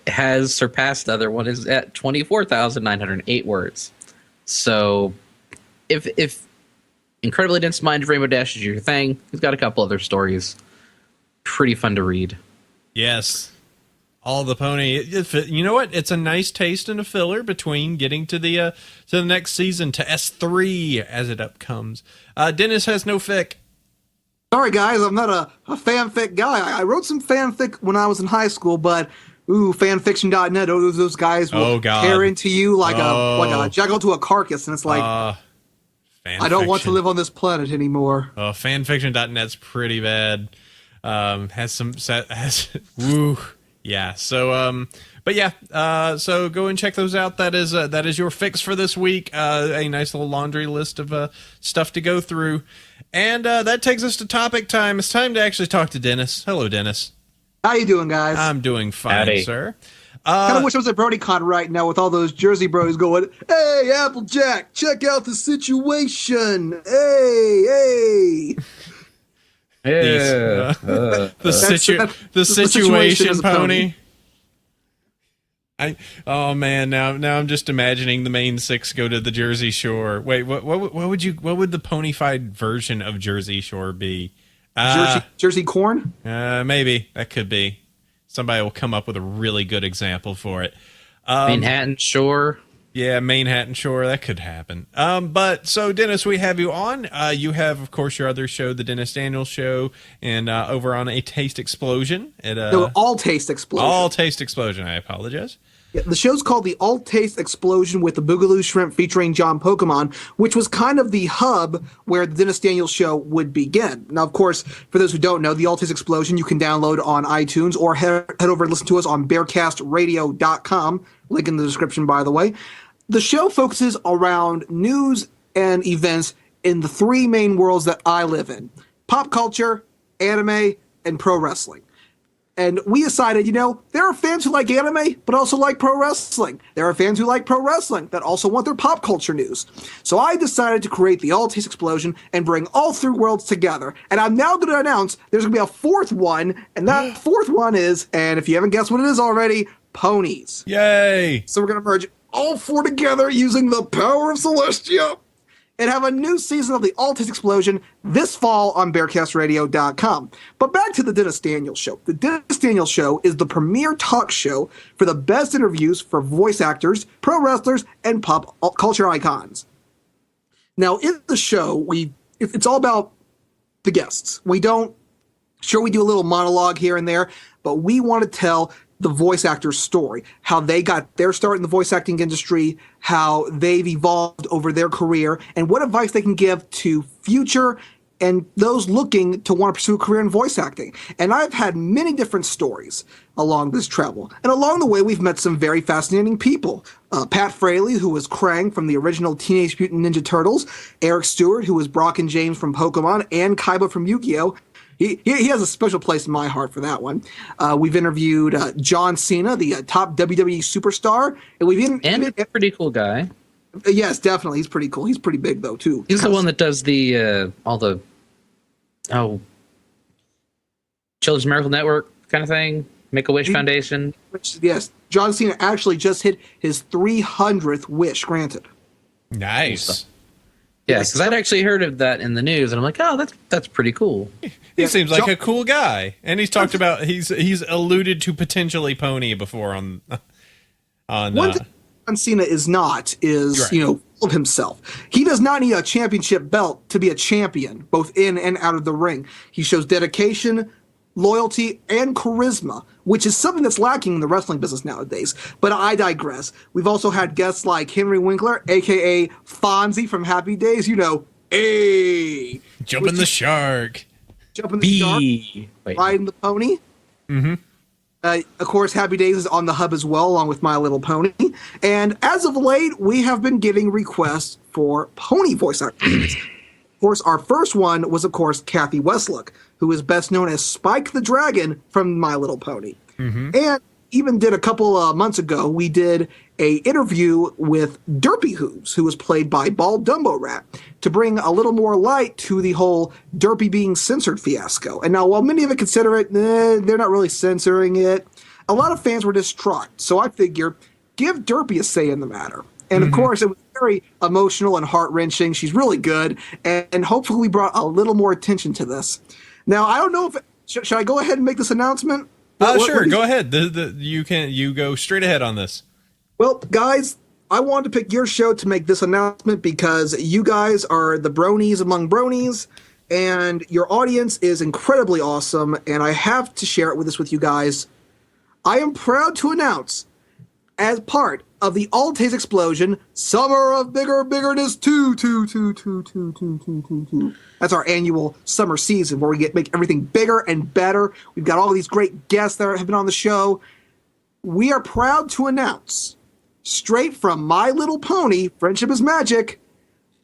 has surpassed the other one, is at 24,908 words. So if Incredibly Dense Mind of Rainbow Dash is your thing, he's got a couple other stories. Pretty fun to read. Yes. All the pony. You know what? It's a nice taste and a filler between getting to the next season, to S3 as it upcomes. Dennis has no fic. Sorry, guys, I'm not a fanfic guy. I wrote some fanfic when I was in high school, but fanfiction.net, those guys will tear into you like a jackal to a carcass, and it's like, I don't want to live on this planet anymore. Fanfiction.net's pretty bad. Yeah. So, but yeah. So go and check those out. That is your fix for this week. A nice little laundry list of stuff to go through, and that takes us to topic time. It's time to actually talk to Dennis. Hello, Dennis. How you doing, guys? I'm doing fine, Howdy. sir. Kind of wish I was at Bronycon right now with all those Jersey bros going, "Hey, Applejack, check out the situation. Hey." Yeah. The situation pony. Oh man, now I'm just imagining the main six go to the Jersey Shore. Wait, what would the ponyfied version of Jersey Shore be? Jersey corn? Maybe that could be. Somebody will come up with a really good example for it. Manhattan Shore. Yeah, Manhattan Shore, that could happen. But so Dennis, we have you on. You have, of course, your other show, the Dennis Daniels Show, and over on A Taste Explosion. All Taste Explosion. All Taste Explosion. I apologize. Yeah, the show's called the All Taste Explosion with the Boogaloo Shrimp featuring John Pokemon, which was kind of the hub where the Dennis Daniels Show would begin. Now, of course, for those who don't know, the All Taste Explosion you can download on iTunes or head over and listen to us on bearcastradio.com. Link in the description, by the way. the show focuses around news and events in the three main worlds that I live in: pop culture, anime, and pro wrestling. And we decided, there are fans who like anime, but also like pro wrestling. There are fans who like pro wrestling that also want their pop culture news. So I decided to create the All Taste Explosion and bring all three worlds together. And I'm now going to announce there's going to be a fourth one, and that fourth one is, and if you haven't guessed what it is already, ponies. Yay! So we're going to merge all four together using the power of Celestia and have a new season of the All Taste Explosion this fall on BearcastRadio.com. But back to the Dennis Daniels Show. The Dennis Daniels Show is the premier talk show for the best interviews for voice actors, pro wrestlers, and pop culture icons. Now, in the show, it's all about the guests. We do a little monologue here and there, but we want to tell the voice actor's story, how they got their start in the voice acting industry, how they've evolved over their career, and what advice they can give to future and those looking to want to pursue a career in voice acting. And I've had many different stories along this travel. And along the way, we've met some very fascinating people. Pat Fraley, who was Krang from the original Teenage Mutant Ninja Turtles, Eric Stewart, who was Brock and James from Pokemon, and Kaiba from Yu-Gi-Oh! He has a special place in my heart for that one. We've interviewed John Cena, the top WWE superstar. And a pretty cool guy. Yes, definitely. He's pretty cool. He's pretty big, though, too. He's the one that does all the Children's Miracle Network kind of thing. Make-A-Wish Foundation. Yes. John Cena actually just hit his 300th wish granted. Nice. Yeah, because I'd actually heard of that in the news, and I'm like, oh, that's pretty cool. He seems like a cool guy, and he's talked about he's alluded to potentially Pony before on. One thing John Cena is not full of himself. He does not need a championship belt to be a champion, both in and out of the ring. He shows dedication, loyalty, and charisma, which is something that's lacking in the wrestling business nowadays. But I digress. We've also had guests like Henry Winkler, a.k.a. Fonzie from Happy Days. Jumping the shark. Jumping the shark. Riding the pony. Mm-hmm. Of course, Happy Days is on the hub as well, along with My Little Pony. And as of late, we have been getting requests for pony voice actors. Of course, our first one was, of course, Kathy Westlook, who is best known as Spike the Dragon from My Little Pony. Mm-hmm. And even did a couple of months ago, we did a interview with Derpy Hooves, who was played by Bald Dumbo Rat, to bring a little more light to the whole Derpy being censored fiasco. And now, while many of it consider it, they're not really censoring it, a lot of fans were distraught. So I figured, give Derpy a say in the matter. And of course, it was very emotional and heart-wrenching. She's really good. And hopefully we brought a little more attention to this. Now, I don't know if... Should I go ahead and make this announcement? Sure, go ahead. You go straight ahead on this. Well, guys, I wanted to pick your show to make this announcement because you guys are the bronies among bronies, and your audience is incredibly awesome, and I have to share it with you guys. I am proud to announce, as part of the All Taste Explosion, Summer of Biggerness 2. That's our annual summer season where we make everything bigger and better. We've got all these great guests that have been on the show. We are proud to announce, straight from My Little Pony, Friendship is Magic,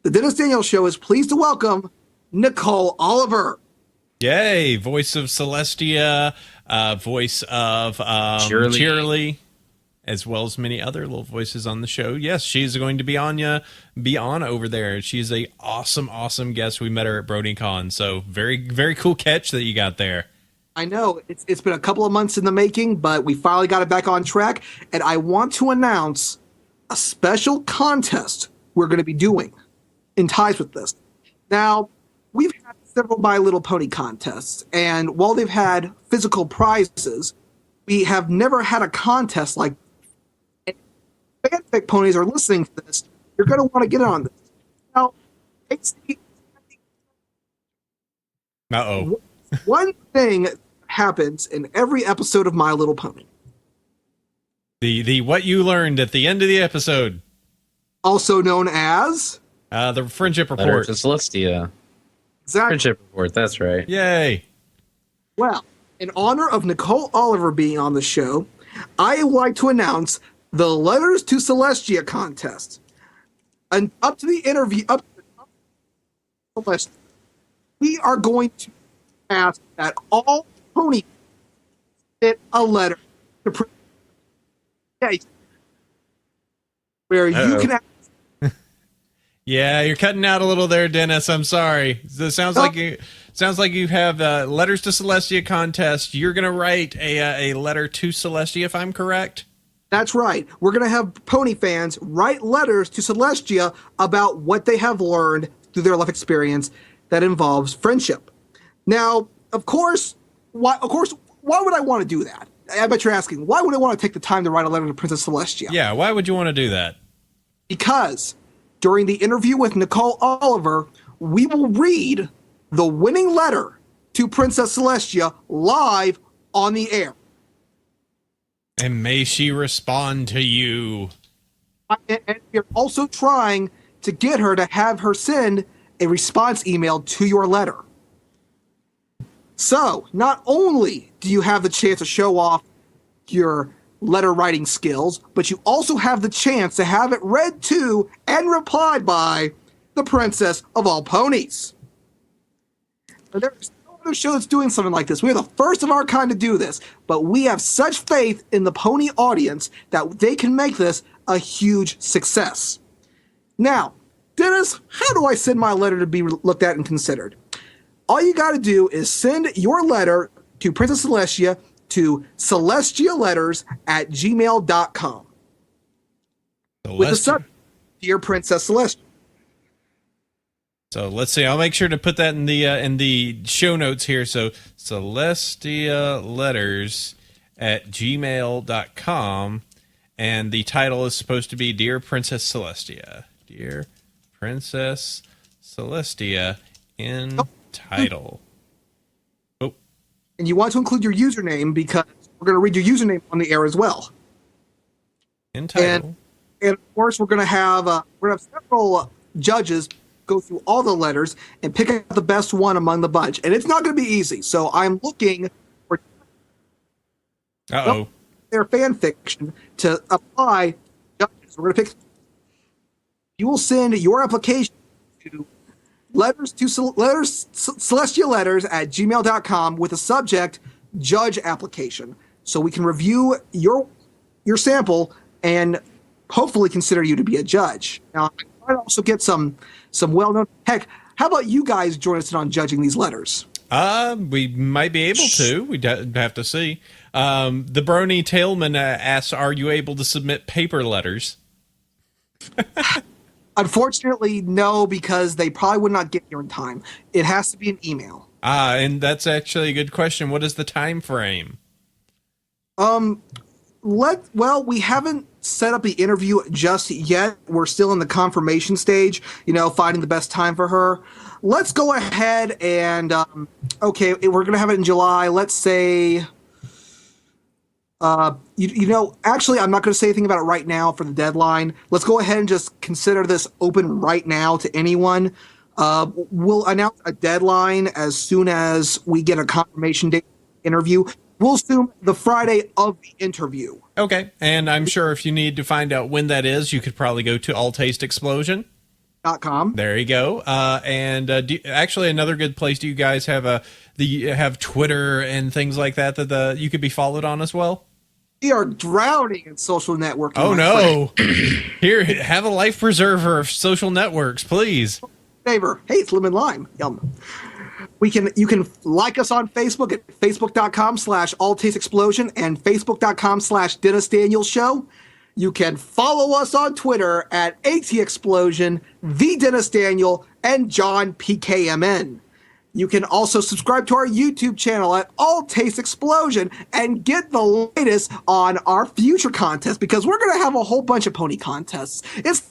the Dennis Daniels Show is pleased to welcome Nicole Oliver. Yay! Voice of Celestia, voice of Cheerly, as well as many other little voices on the show. Yes, she's going to be on over there. She's a awesome guest. We met her at Bronycon, so very, very cool catch that you got there. I know. It's been a couple of months in the making, but we finally got it back on track, and I want to announce a special contest we're going to be doing in ties with this. Now, we've had several My Little Pony contests, and while they've had physical prizes, we have never had a contest like fanfic ponies are listening to this. You're going to want to get on this. Now, one thing happens in every episode of My Little Pony. The what you learned at the end of the episode. Also known as? The Friendship Report. Letter to Celestia. Exactly. Friendship Report, that's right. Yay. Well, in honor of Nicole Oliver being on the show, I would like to announce the Letters to Celestia contest. And up to the interview, we are going to ask that all pony get a letter to Princess where you can ask. Yeah, you're cutting out a little there, Dennis. I'm sorry. It sounds like you have Letters to Celestia contest. You're going to write a letter to Celestia, if I'm correct. That's right. We're going to have pony fans write letters to Celestia about what they have learned through their life experience that involves friendship. Now, of course, why would I want to do that? I bet you're asking, why would I want to take the time to write a letter to Princess Celestia? Yeah, why would you want to do that? Because during the interview with Nicole Oliver, we will read the winning letter to Princess Celestia live on the air. And may she respond to you. And we're also trying to get her to have her send a response email to your letter. So, not only do you have the chance to show off your letter writing skills, but you also have the chance to have it read to and replied by the Princess of all Ponies. There's no other show that's doing something like this. We're the first of our kind to do this, but we have such faith in the pony audience that they can make this a huge success. Now, Dennis, how do I send my letter to be looked at and considered? All you got to do is send your letter to Princess Celestia to celestialetters@gmail.com. With the subject, Dear Princess Celestia. So let's see. I'll make sure to put that in the show notes here. So celestialetters@gmail.com, and the title is supposed to be Dear Princess Celestia. Dear Princess Celestia in title. Oh. And you want to include your username because we're going to read your username on the air as well. In title. And of course, we're going to have several judges go through all the letters and pick out the best one among the bunch. And it's not going to be easy. So I'm looking for their fan fiction to apply judges. We're going to pick. You will send your application to celestialetters@gmail.com with the subject judge application, so we can review your sample and hopefully consider you to be a judge. Now, I might also get some well-known. Heck, how about you guys join us in on judging these letters? We might be able to. We'd have to see. The Brony Tailman asks, "Are you able to submit paper letters?" Unfortunately, no, because they probably would not get here in time. It has to be an email. And that's actually a good question. What is the time frame? We haven't set up the interview just yet. We're still in the confirmation stage, finding the best time for her. Let's go ahead and, we're going to have it in July. Let's say, actually, I'm not going to say anything about it right now for the deadline. Let's go ahead and just consider this open right now to anyone. We'll announce a deadline as soon as we get a confirmation date interview. We'll assume the Friday of the interview. Okay, and I'm sure if you need to find out when that is, you could probably go to alltasteexplosion.com. There you go. Actually, another good place. Do you guys have have Twitter and things like that you could be followed on as well? We are drowning in social networking. Oh no! Here, have a life preserver of social networks, please. Favor. Hey, it's lemon lime. Yum. You can like us on Facebook at facebook.com/alltasteexplosion and facebook.com/Dennis Daniels Show. You can follow us on Twitter at ATExplosion, the Dennis Daniel, and John PKMN. You can also subscribe to our YouTube channel at All Taste Explosion and get the latest on our future contests, because we're going to have a whole bunch of pony contests. It's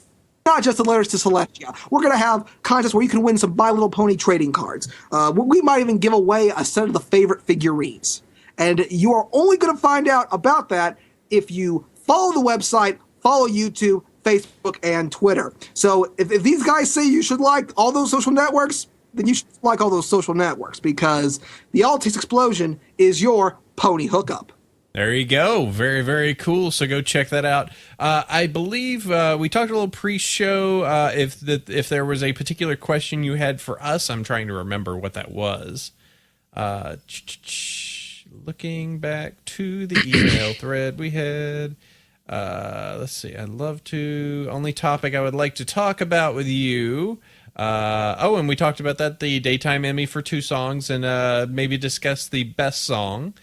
not just the letters to Celestia. We're going to have contests where you can win some My Little Pony trading cards. We might even give away a set of the favorite figurines. And you are only going to find out about that if you follow the website, follow YouTube, Facebook, and Twitter. So if these guys say you should like all those social networks, then you should like all those social networks, because the All Taste Explosion is your pony hookup. There you go. Very, very cool. So go check that out. I believe we talked a little pre-show. If there was a particular question you had for us, I'm trying to remember what that was. Looking back to the email thread we had. Let's see. Only topic I would like to talk about with you. And we talked about that, the Daytime Emmy for 2 songs, and maybe discuss the best song.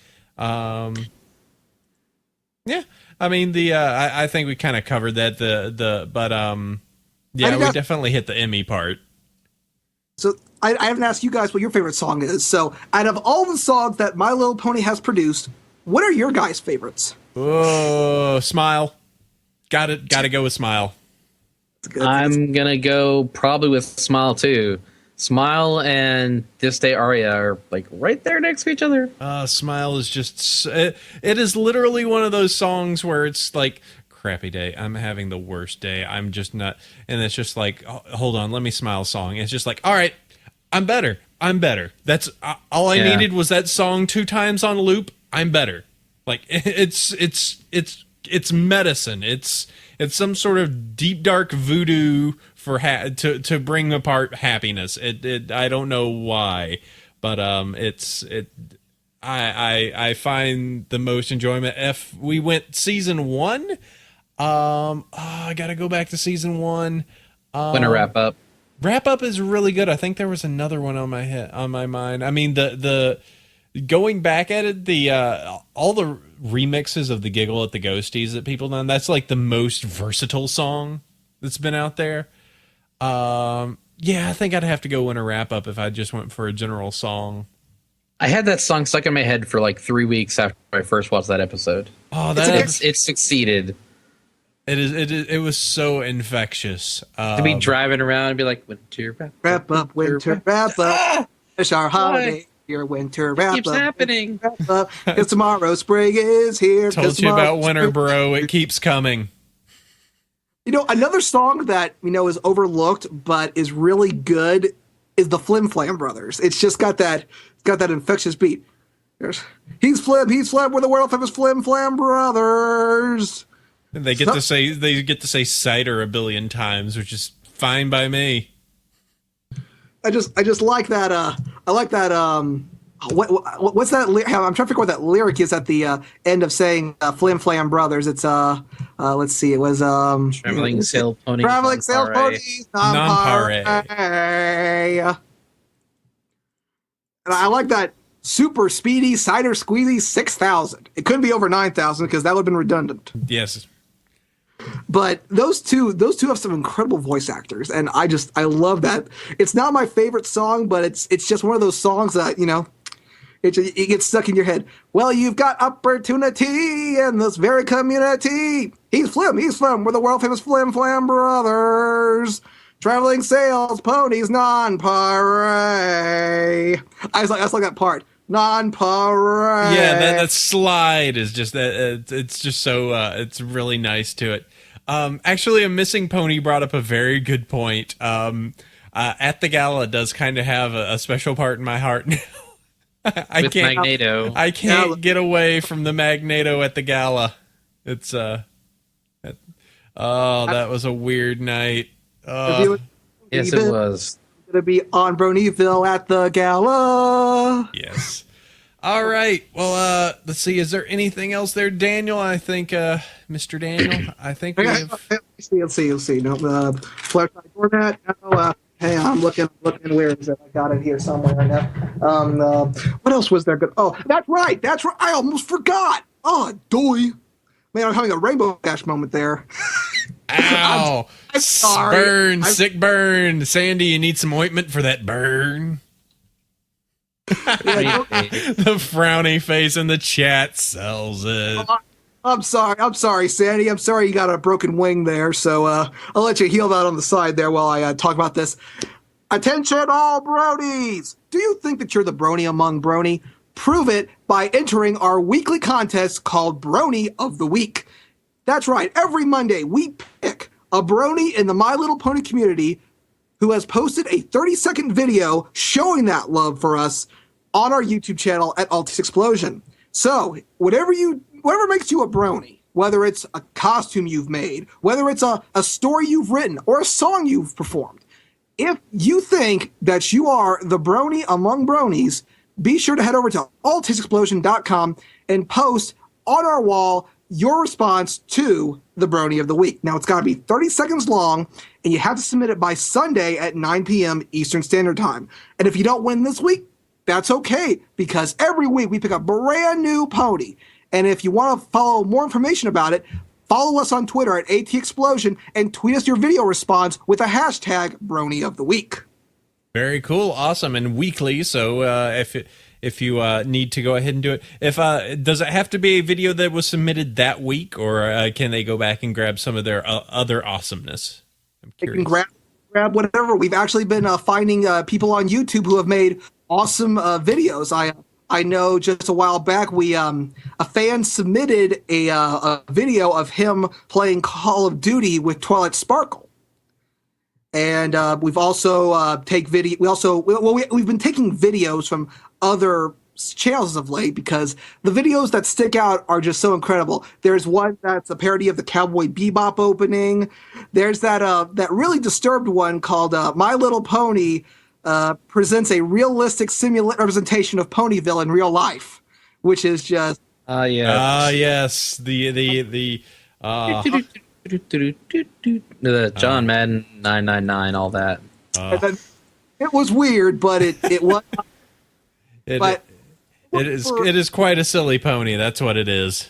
Yeah, I mean I think we kind of covered that. We definitely hit the Emmy part. So I haven't asked you guys what your favorite song is. So out of all the songs that My Little Pony has produced, what are your guys' favorites? Oh, Smile. Got to go with Smile. I'm gonna go probably with Smile too. Smile and This Day Aria are like right there next to each other. Smile is just it is literally one of those songs where it's like, crappy day, I'm having the worst day, I'm just not, and it's just like, oh, hold on, let me smile song. It's just like, all right, I'm better. That's all I needed was that song 2 times on loop. I'm better. Like it's medicine. It's some sort of deep dark voodoo for to bring apart happiness. I don't know why, but I find the most enjoyment if we went season 1. I gotta go back to season 1. Gonna wrap up. Wrap up is really good. I think there was another one on my mind. I mean the going back at it, all the remixes of the Giggle at the Ghosties that people done, that's like the most versatile song that's been out there. I think I'd have to go Winter Wrap Up if I just went for a general song. I had that song stuck in my head for like 3 weeks after I first watched that episode. Oh, it succeeded. It was so infectious. To be driving around and be like, Winter Wrap Up, Winter Wrap Up. It's our holiday. Your winter wrap keeps up. happening. Because tomorrow spring is here. Told you about winter, bro. It keeps coming. You know, another song that is overlooked but is really good is the Flim Flam Brothers. It's just got that infectious beat. He's Flim, we're the world famous Flim Flam Brothers. And they get to say Cider a billion times, which is fine by me. I just like that. I like that. What's that? I'm trying to figure out what that lyric is at the end of saying "Flim Flam Brothers." It's let's see. It was traveling sail ponies. Traveling sail ponies. Non-pare. And I like that super speedy Cider Squeezy 6,000. It couldn't be over 9,000 because that would have been redundant. Yes. But those two have some incredible voice actors, and I love that. It's not my favorite song, but it's just one of those songs that it gets stuck in your head. Well, you've got opportunity in this very community. He's Flim, we're the world famous Flim Flam Brothers. Traveling sails, ponies, non-pare. I just like that part. Non-pare. Yeah, that slide is just that. It's just so. It's really nice to it. Actually, a missing pony brought up a very good point. At the gala does kind of have a special part in my heart now. With Magneto. I can't get away from the Magneto at the gala. It's that was a weird night. Yes, it was. To be on Bronyville at the gala. Yes. All right. Well, let's see. Is there anything else there, Daniel? I think, Mr. Daniel, I think we have. Let's see. No, flashlight format. No. Hey, I'm looking. Where is it? I got it here somewhere now. What else was there good? Oh, that's right. I almost forgot. Oh, doy. Man, I'm having a Rainbow Dash moment there. Ow. I'm sorry. Sick burn. Sandy, you need some ointment for that burn. The frowny face in the chat sells it. I'm sorry, Sandy. I'm sorry you got a broken wing there. So I'll let you heal that on the side there while I talk about this. Attention, all bronies! Do you think that you're the brony among brony? Prove it by entering our weekly contest called Brony of the Week. That's right. Every Monday, we pick a brony in the My Little Pony community who has posted a 30-second video showing that love for us on our YouTube channel at Altis Explosion. So, whatever you whatever makes you a brony, whether it's a costume you've made, whether it's a story you've written, or a song you've performed. If you think that you are the brony among bronies, be sure to head over to alltasteexplosion.com and post on our wall your response to the Brony of the Week. Now, it's got to be 30 seconds long, and you have to submit it by Sunday at 9 p.m. Eastern Standard Time. And if you don't win this week, that's okay, because every week we pick a brand new pony. And if you want to follow more information about it, follow us on Twitter at ATExplosion and tweet us your video response with the hashtag Brony of the Week. Very cool, awesome, and weekly. So if you need to go ahead and do it, if does it have to be a video that was submitted that week, or can they go back and grab some of their other awesomeness? I'm curious. They can grab whatever. We've actually been finding people on YouTube who have made awesome videos. I know just a while back a fan submitted a video of him playing Call of Duty with Twilight Sparkle. And we've also we've been taking videos from other channels of late, because the videos that stick out are just so incredible. There's one that's a parody of the Cowboy Bebop opening. There's that really disturbed one called My Little Pony presents a realistic representation of Ponyville in real life, which is just yes, the John Madden 999, all that. it was weird, but it was. It is quite a silly pony. That's what it is.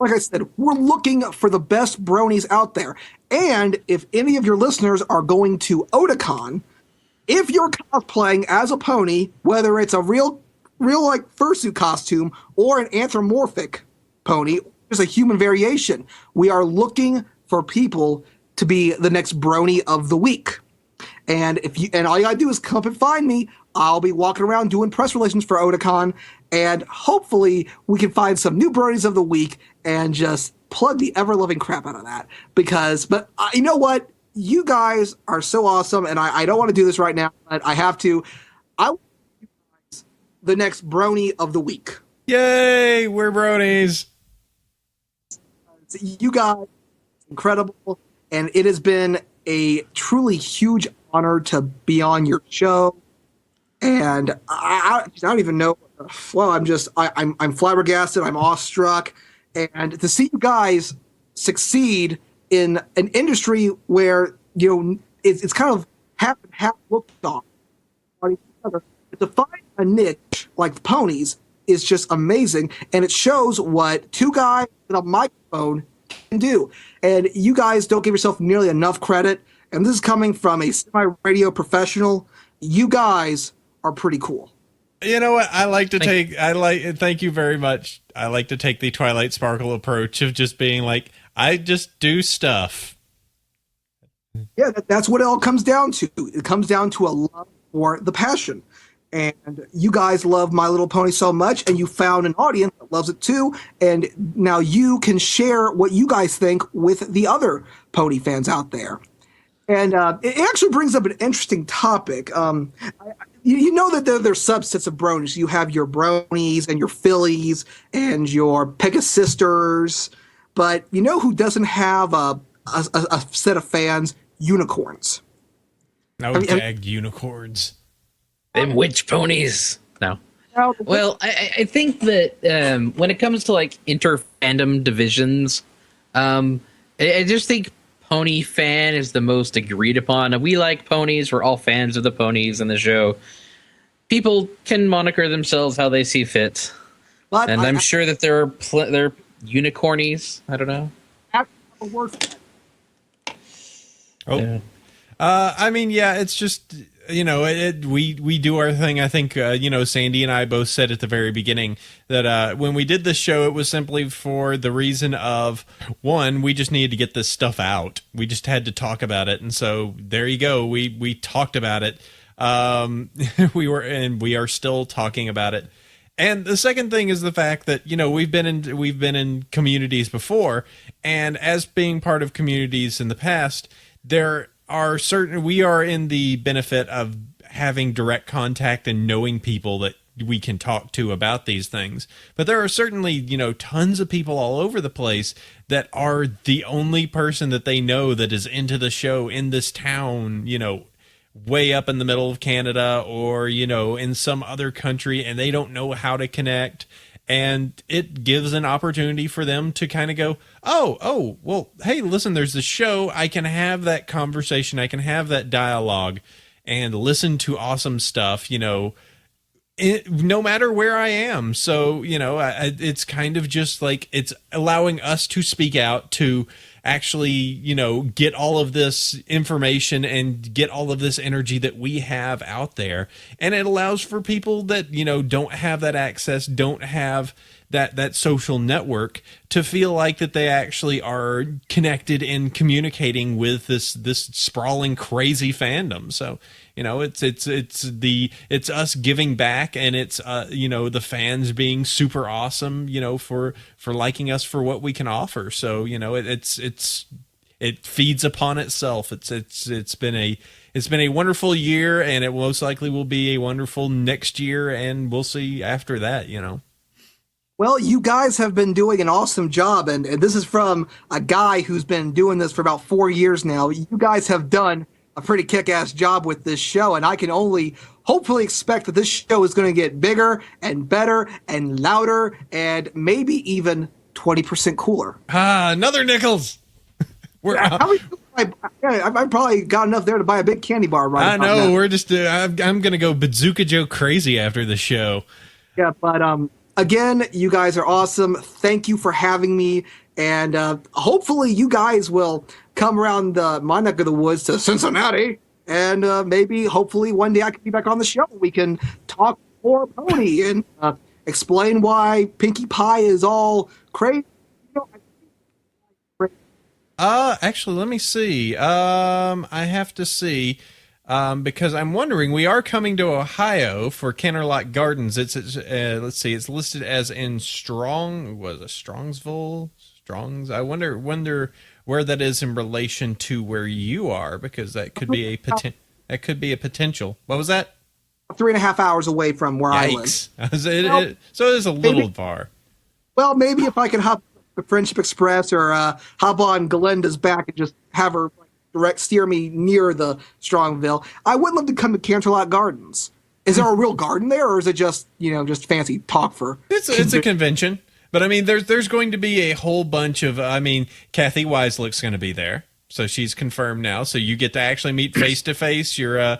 Like I said, we're looking for the best bronies out there. And if any of your listeners are going to Otakon, if you're cosplaying as a pony, whether it's a real like fursuit costume or an anthropomorphic pony, there's a human variation. We are looking for people to be the next brony of the week. And all you gotta do is come up and find me. I'll be walking around doing press relations for Otakon, and hopefully we can find some new bronies of the week and just plug the ever-loving crap out of that. But you know what? You guys are so awesome, and I don't want to do this right now, but I have to. I want you guys the next brony of the week. Yay! We're bronies. You guys, incredible, and it has been a truly huge honor to be on your show. And I don't even know. Well, I'm flabbergasted. I'm awestruck, and to see you guys succeed in an industry where it's kind of half and half looked on each other. To find a niche like ponies is just amazing, and it shows what two guys with a microphone can do. And you guys don't give yourself nearly enough credit. And this is coming from a semi-radio professional. You guys are pretty cool. You know what? Thank you very much. I like to take the Twilight Sparkle approach of just being like, I just do stuff. Yeah, that's what it all comes down to. It comes down to a love for the passion. And you guys love My Little Pony so much, and you found an audience that loves it too. And now you can share what you guys think with the other pony fans out there. And it actually brings up an interesting topic. You know that there's subsets of bronies. You have your bronies and your fillies and your Pegasisters. But you know who doesn't have a set of fans? Unicorns. Unicorns. Them witch ponies. No. Well, I think that when it comes to like inter-fandom divisions, I just think pony fan is the most agreed upon. We like ponies. We're all fans of the ponies in the show. People can moniker themselves how they see fit. But and I'm sure that there are unicornies. I don't know. Yeah. I mean, yeah, it's just, we do our thing. I think, Sandy and I both said at the very beginning that when we did this show, it was simply for the reason of, one, we just needed to get this stuff out. We just had to talk about it. And so there you go. We talked about it. We are still talking about it. And the second thing is the fact that, we've been in communities before, and as being part of communities in the past, we are in the benefit of having direct contact and knowing people that we can talk to about these things. But there are certainly, tons of people all over the place that are the only person that they know that is into the show in this town, way up in the middle of Canada or, in some other country, and they don't know how to connect. And it gives an opportunity for them to kind of go, well, hey, listen, there's this show. I can have that conversation. I can have that dialogue and listen to awesome stuff, no matter where I am. So, it's kind of just like it's allowing us to speak out, to actually, get all of this information and get all of this energy that we have out there. And it allows for people that, don't have that access, don't have that social network, to feel like that they actually are connected and communicating with this sprawling, crazy fandom. So, it's us giving back, and it's the fans being super awesome, for liking us for what we can offer. So, it feeds upon itself. It's been a wonderful year, and it most likely will be a wonderful next year, and we'll see after that, Well, you guys have been doing an awesome job, and this is from a guy who's been doing this for about 4 years now. You guys have done a pretty kick-ass job with this show, and I can only hopefully expect that this show is going to get bigger and better and louder and maybe even 20% cooler. Another Nichols. I've probably got enough there to buy a big candy bar right now. I know, we're just, I'm going to go Bazooka Joe crazy after the show. Yeah, but again, you guys are awesome. Thank you for having me. And hopefully you guys will come around my neck of the woods to Cincinnati. And maybe, hopefully, one day I can be back on the show. We can talk more Pony and explain why Pinkie Pie is all crazy. Actually, let me see. I have to see. Because I'm wondering, we are coming to Ohio for Canterlot Gardens. Let's see, it's listed as in Strongsville? I wonder where that is in relation to where you are, because that could be a potential. What was that? 3.5 hours away from where I live. So it is a little far. Well, maybe if I can hop the Friendship Express or hop on Galinda's back and just have her direct steer me near the Strongville. I would love to come to Canterlot Gardens. Is there a real garden there, or is it just fancy talk for? It's a convention, but I mean, there's going to be a whole bunch of. I mean, Kathy Weislick's going to be there, so she's confirmed now. So you get to actually meet face to face. You're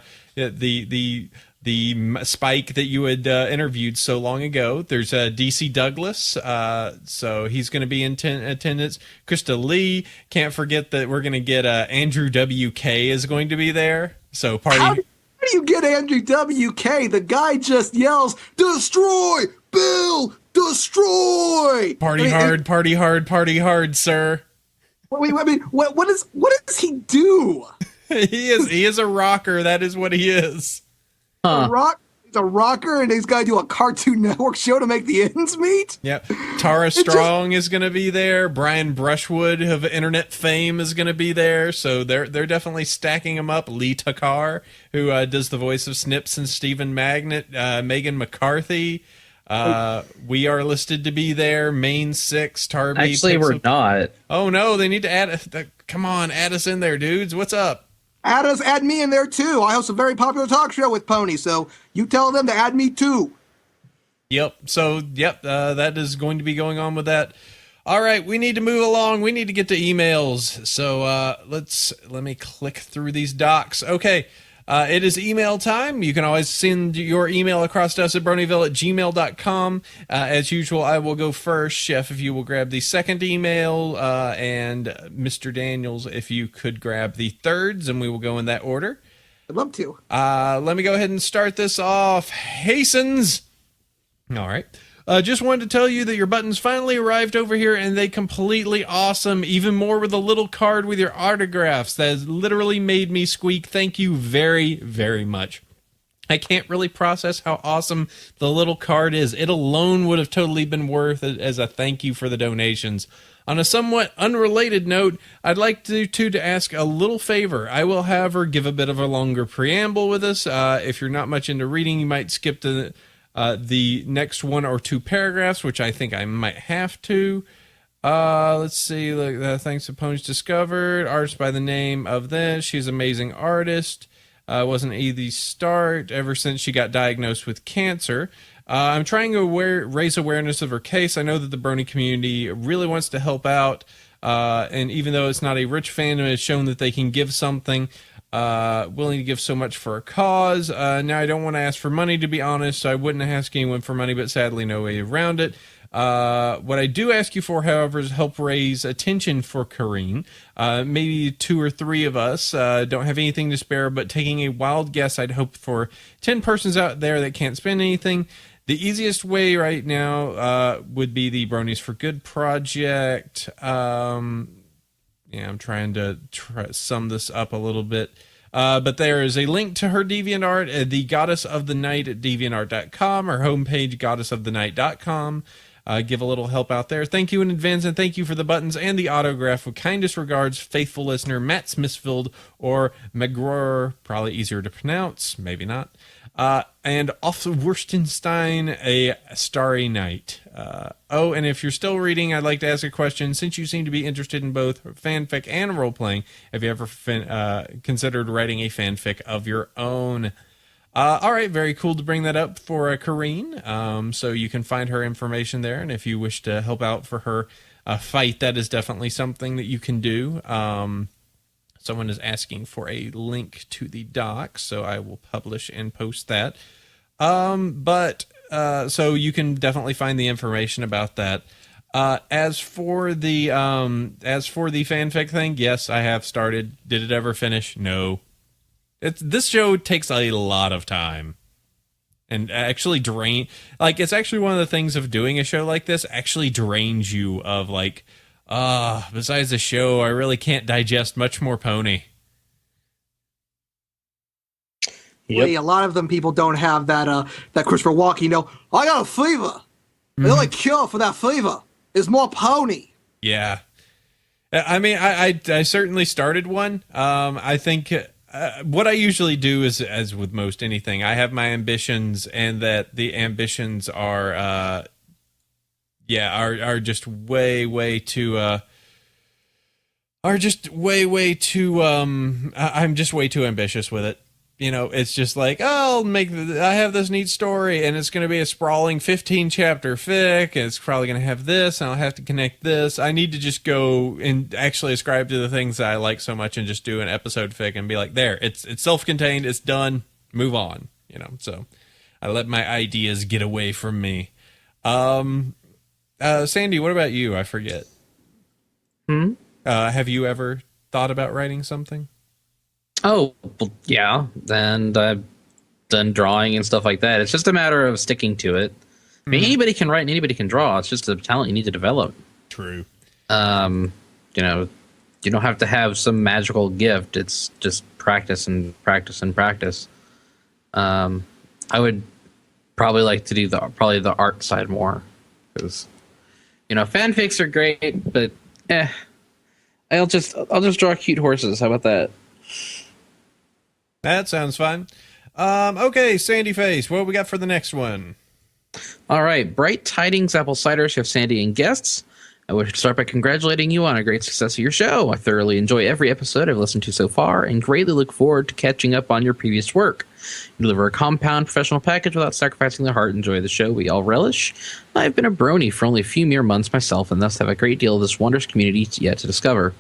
the Spike that you had interviewed so long ago. There's DC Douglas, so he's going to be in attendance. Krista Lee, can't forget that we're going to get Andrew WK is going to be there. So party. How do you get Andrew WK? The guy just yells, "Destroy, Bill, destroy!" Party hard, sir. Wait, I mean, what does he do? He is a rocker. That is what he is. He's a rocker, and he's got to do a Cartoon Network show to make the ends meet? Yep. Tara Strong is going to be there. Brian Brushwood of internet fame is going to be there. So they're definitely stacking them up. Lee Takar, who does the voice of Snips and Stephen Magnet. Megan McCarthy. We are listed to be there. Main Six. Tarby. Actually, we're not. Oh, no. They need to add... come on. Add us in there, dudes. What's up? Add me in there too. I host a very popular talk show with Pony, so you tell them to add me too. Yep. So, that is going to be going on with that. All right, we need to move along. We need to get to emails. So let me click through these docs. Okay. It is email time. You can always send your email across to us at bronyville@gmail.com. As usual, I will go first. Chef, if you will grab the second email, and Mr. Daniels, if you could grab the thirds, and we will go in that order. I'd love to. Let me go ahead and start this off. Hastens. All right. Just wanted to tell you that your buttons finally arrived over here, and they completely awesome. Even more with a little card with your autographs. That has literally made me squeak. Thank you very, very much. I can't really process how awesome the little card is. It alone would have totally been worth it as a thank you for the donations. On a somewhat unrelated note, I'd like to ask a little favor. I will, however, give a bit of a longer preamble with us. If you're not much into reading, you might skip to the next one or two paragraphs, which I think I might have to. Let's see. Thanks to Ponies Discovered. Artist by the name of this. She's an amazing artist. Wasn't an easy start ever since she got diagnosed with cancer. I'm trying to raise awareness of her case. I know that the Brony community really wants to help out. And even though it's not a rich fandom, it's shown that they can give something, willing to give so much for a cause. Now, I don't want to ask for money, to be honest, so I wouldn't ask anyone for money, but sadly, no way around it. What I do ask you for, however, is help raise attention for Kareen. Maybe 2 or 3 of us don't have anything to spare, but taking a wild guess, I'd hope for 10 persons out there that can't spend anything. The easiest way right now would be the Bronies for Good project. I'm trying to sum this up a little bit. But there is a link to her DeviantArt, the Goddess of the Night at DeviantArt.com, her homepage, goddessofthenight.com. Give a little help out there. Thank you in advance, and thank you for the buttons and the autograph. With kindest regards, faithful listener Matt Smithfield, or McGroer, probably easier to pronounce, maybe not. And off of Wurstenstein, a Starry Night. And if you're still reading, I'd like to ask a question. Since you seem to be interested in both fanfic and role-playing, have you ever considered writing a fanfic of your own? All right, very cool to bring that up for Kareen. So you can find her information there, and if you wish to help out for her fight, that is definitely something that you can do. Someone is asking for a link to the doc, so I will publish and post that. So you can definitely find the information about that. As for the fanfic thing, yes, I have started. Did it ever finish? No. This show takes a lot of time, and actually it's actually one of the things of doing a show like this actually drains you of besides the show, I really can't digest much more Pony. Yep. A lot of them people don't have that Christopher Walken, I got a fever. Mm-hmm. The only cure for that fever is more Pony. Yeah. I mean, I certainly started one. I think what I usually do is, as with most anything, I have my ambitions, and that the ambitions are just way too I'm just way too ambitious with it. It's just like, I have this neat story, and it's going to be a sprawling 15-chapter fic, and it's probably going to have this, and I'll have to connect this. I need to just go and actually ascribe to the things that I like so much and just do an episode fic and be like, there, it's self-contained, it's done, move on. So I let my ideas get away from me. Sandy, what about you? I forget. Have you ever thought about writing something? Oh, well, yeah. And I've done drawing and stuff like that. It's just a matter of sticking to it. I mean, anybody can write and anybody can draw. It's just a talent you need to develop. True. You don't have to have some magical gift. It's just practice and practice and practice. I would probably like to do the art side more, because fanfics are great, but I'll just draw cute horses. How about that? That sounds fun. Okay, Sandy Face, what we got for the next one? All right, Bright Tidings Apple Cider, Chef Sandy, and guests. I wish to start by congratulating you on a great success of your show. I thoroughly enjoy every episode I've listened to so far, and greatly look forward to catching up on your previous work. You deliver a compound professional package without sacrificing the heart and joy of the show we all relish. I've been a brony for only a few mere months myself, and thus have a great deal of this wondrous community yet to discover.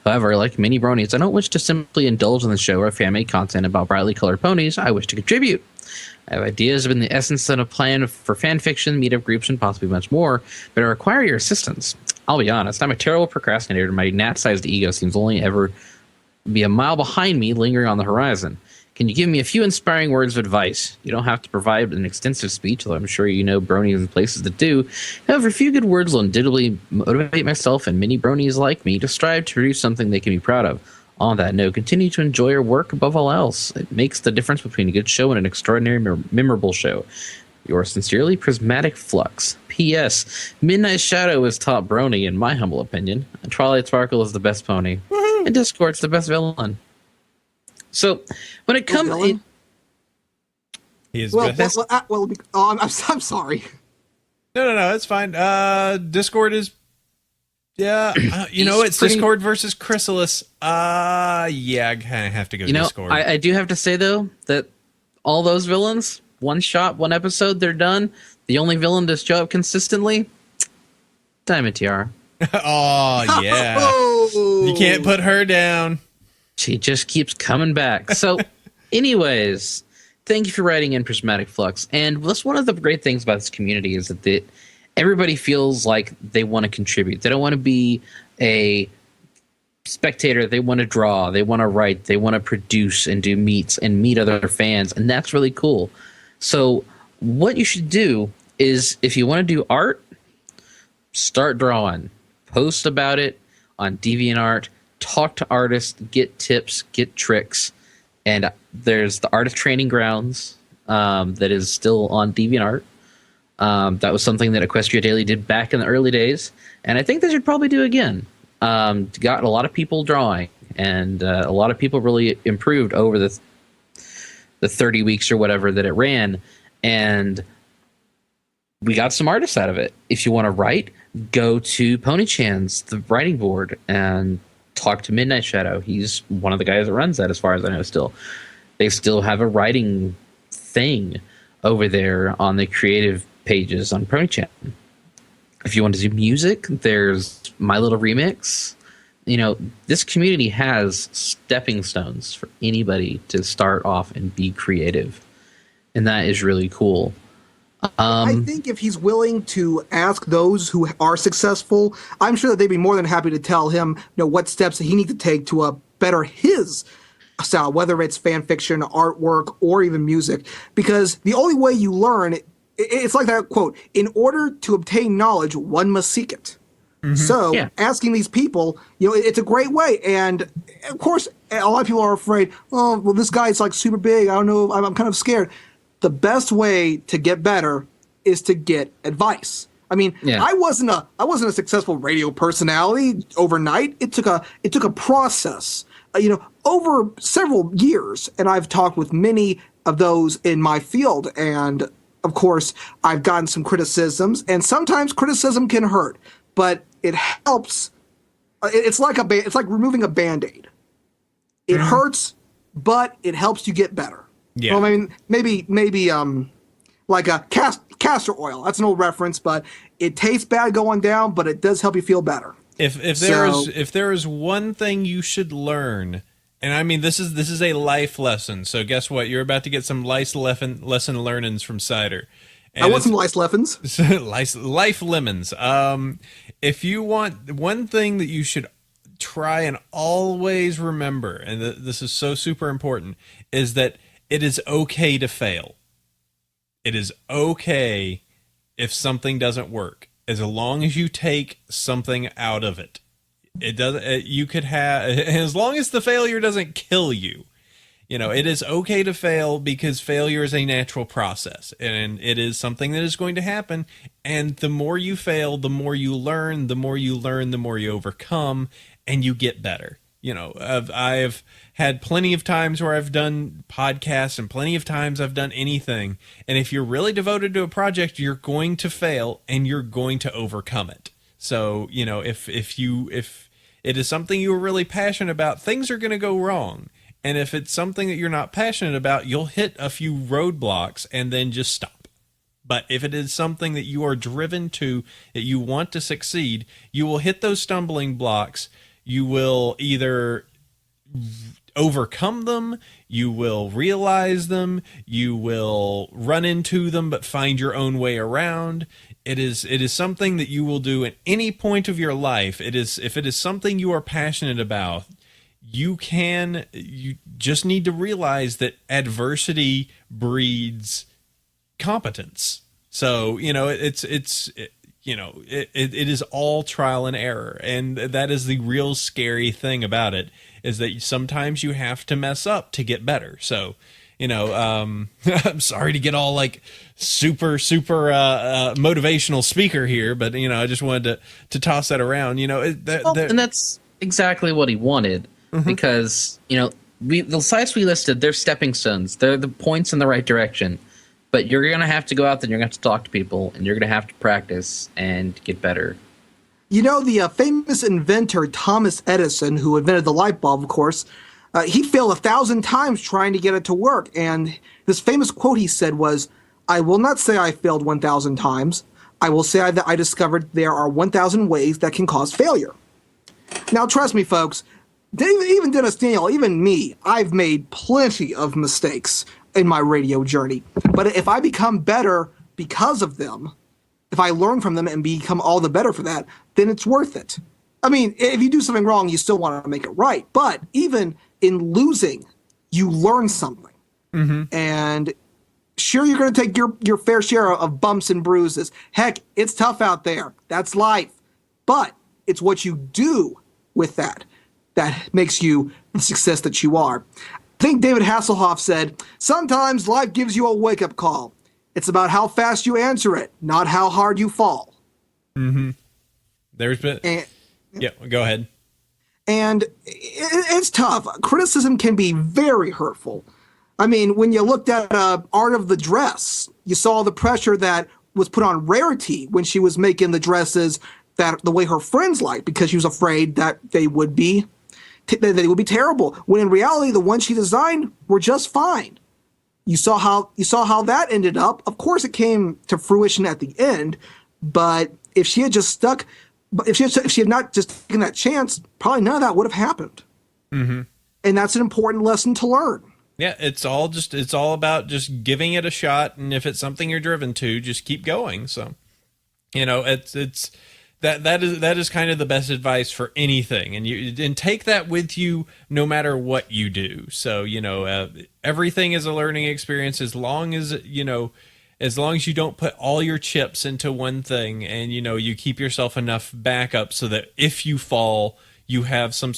However, like many bronies, I don't wish to simply indulge in the show or fan-made content about brightly colored ponies. I wish to contribute. I have ideas in the essence and a plan for fan fiction, meetup groups, and possibly much more, but I require your assistance. I'll be honest, I'm a terrible procrastinator, and my gnat-sized ego seems only ever be a mile behind me, lingering on the horizon. Can you give me a few inspiring words of advice? You don't have to provide an extensive speech, although I'm sure you know bronies and places that do. However, a few good words will undoubtedly motivate myself and many bronies like me to strive to produce something they can be proud of. On that note, continue to enjoy your work above all else. It makes the difference between a good show and an extraordinary, memorable show. Yours sincerely, Prismatic Flux. P.S. Midnight Shadow is top brony, in my humble opinion. Twilight Sparkle is the best pony. Woohoo! And Discord's the best villain. So, when it comes... He is Well, best. I'm sorry. No, it's fine. Discord is, yeah, it's Discord versus Chrysalis. Yeah, I kind of have to go Discord. I do have to say, though, that all those villains, one shot, one episode, they're done. The only villain to show up consistently, Diamond Tiara. Oh, yeah. You can't put her down. She just keeps coming back. So, anyways, thank you for writing in, Prismatic Flux. And that's one of the great things about this community is that everybody feels like they want to contribute. They don't want to be a spectator. They want to draw. They want to write. They want to produce and do meets and meet other fans. And that's really cool. So what you should do is, if you want to do art, start drawing. Post about it on DeviantArt. Talk to artists. Get tips. Get tricks. And there's the Art of Training Grounds that is still on DeviantArt. That was something that Equestria Daily did back in the early days, and I think they should probably do again. Got a lot of people drawing, and a lot of people really improved over the 30 weeks or whatever that it ran, and we got some artists out of it. If you want to write, go to Ponychan's, the writing board, and talk to Midnight Shadow. He's one of the guys that runs that, as far as I know. Still, they still have a writing thing over there on the creative pages on Ponychan. If you want to do music, there's My Little Remix. This community has stepping stones for anybody to start off and be creative, and that is really cool. I think if he's willing to ask those who are successful, I'm sure that they'd be more than happy to tell him, what steps that he needs to take to better his style, whether it's fan fiction, artwork, or even music. Because the only way you learn, it's like that quote: "In order to obtain knowledge, one must seek it." Mm-hmm. So asking these people, it's a great way. And of course, a lot of people are afraid. Oh, well, this guy's like super big. I don't know. I'm kind of scared. The best way to get better is to get advice. I mean, I wasn't a successful radio personality overnight. It took a process, over several years, and I've talked with many of those in my field. And of course, I've gotten some criticisms, and sometimes criticism can hurt, but it helps. It's like removing a Band-Aid. It hurts, but it helps you get better. Yeah. Well, I mean, maybe like a castor oil. That's an old reference, but it tastes bad going down, but it does help you feel better. If there is one thing you should learn, and I mean this is a life lesson. So guess what? You're about to get some lesson learnings from Cider. And I want some life lessons. Life lemons. If you want one thing that you should try and always remember, and this is so super important, is that it is okay to fail. It is okay if something doesn't work, as long as you take something out of it. It doesn't. You could have, as long as the failure doesn't kill you. It is okay to fail, because failure is a natural process, and it is something that is going to happen. And the more you fail, the more you learn. The more you learn, the more you overcome, and you get better. I've had plenty of times where I've done podcasts, and plenty of times I've done anything. And if you're really devoted to a project, you're going to fail and you're going to overcome it. So, if it is something you are really passionate about, things are going to go wrong. And if it's something that you're not passionate about, you'll hit a few roadblocks and then just stop. But if it is something that you are driven to, that you want to succeed, you will hit those stumbling blocks. You will either overcome them, you will realize them, you will run into them but find your own way around. It is something that you will do at any point of your life. If it is something you are passionate about, you just need to realize that adversity breeds competence. So, it is all trial and error. And that is the real scary thing about it, is that sometimes you have to mess up to get better. So, I'm sorry to get all like super motivational speaker here, but, I just wanted to toss that around, and that's exactly what he wanted, because, the sites we listed, they're stepping stones. They're the points in the right direction. But you're going to have to go out there and you're going to have to talk to people and you're going to have to practice and get better. You know, the famous inventor Thomas Edison, who invented the light bulb, of course, he failed 1,000 times trying to get it to work. And this famous quote he said was, "I will not say I failed 1,000 times. I will say that I discovered there are 1,000 ways that can cause failure." Now, trust me, folks, even Dennis Daniel, even me, I've made plenty of mistakes in my radio journey. But if I become better because of them, if I learn from them and become all the better for that, then it's worth it. I mean, if you do something wrong, you still want to make it right. But even in losing, you learn something. And sure, you're going to take your fair share of bumps and bruises. Heck, it's tough out there. That's life. But it's what you do with that makes you the success that you are. I think David Hasselhoff said, "Sometimes life gives you a wake-up call. It's about how fast you answer it, not how hard you fall." There's been... yeah, go ahead. And it's tough. Criticism can be very hurtful. I mean, when you looked at Art of the Dress, you saw the pressure that was put on Rarity when she was making the dresses that the way her friends liked, because she was afraid that they would be terrible. When in reality, the ones she designed were just fine. You saw how that ended up. Of course, it came to fruition at the end, but if she had not just taken that chance, probably none of that would have happened. And that's an important lesson to learn. Yeah, it's all about just giving it a shot, and if it's something you're driven to, just keep going. So, you know, it's that is kind of the best advice for anything, and take that with you no matter what you do. So, you know, everything is a learning experience as long as you don't put all your chips into one thing, and you keep yourself enough backup so that if you fall, you have some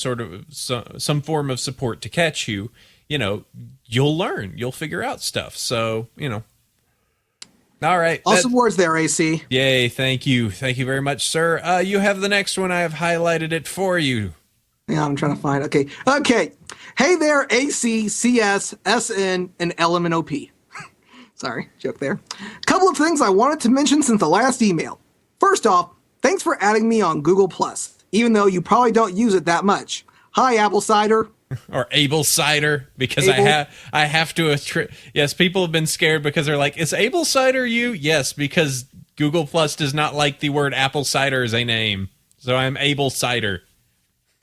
form of support to catch you. You'll learn, you'll figure out stuff. So, all right. Awesome words there, AC. Yay. Thank you. Thank you very much, sir. You have the next one. I have highlighted it for you. Yeah, I'm trying to find it. Okay. Hey there, AC, CS, SN, and LMNOP. Sorry, joke there. Couple of things I wanted to mention since the last email. First off, thanks for adding me on Google+, even though you probably don't use it that much. Hi, Apple Cider. Or Able Cider, because I have to. Yes, people have been scared because they're like, "Is Able Cider you?" Yes, because Google Plus does not like the word apple cider as a name, so I'm Able Cider.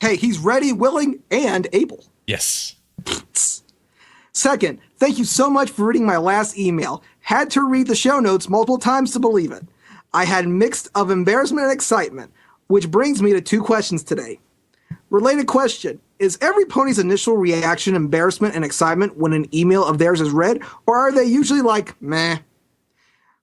Hey, he's ready, willing, and able. Yes. Second, thank you so much for reading my last email. Had to read the show notes multiple times to believe it. I had mixed of embarrassment and excitement, which brings me to 2 questions today. Related question. Is every pony's initial reaction embarrassment and excitement when an email of theirs is read, or are they usually like, meh?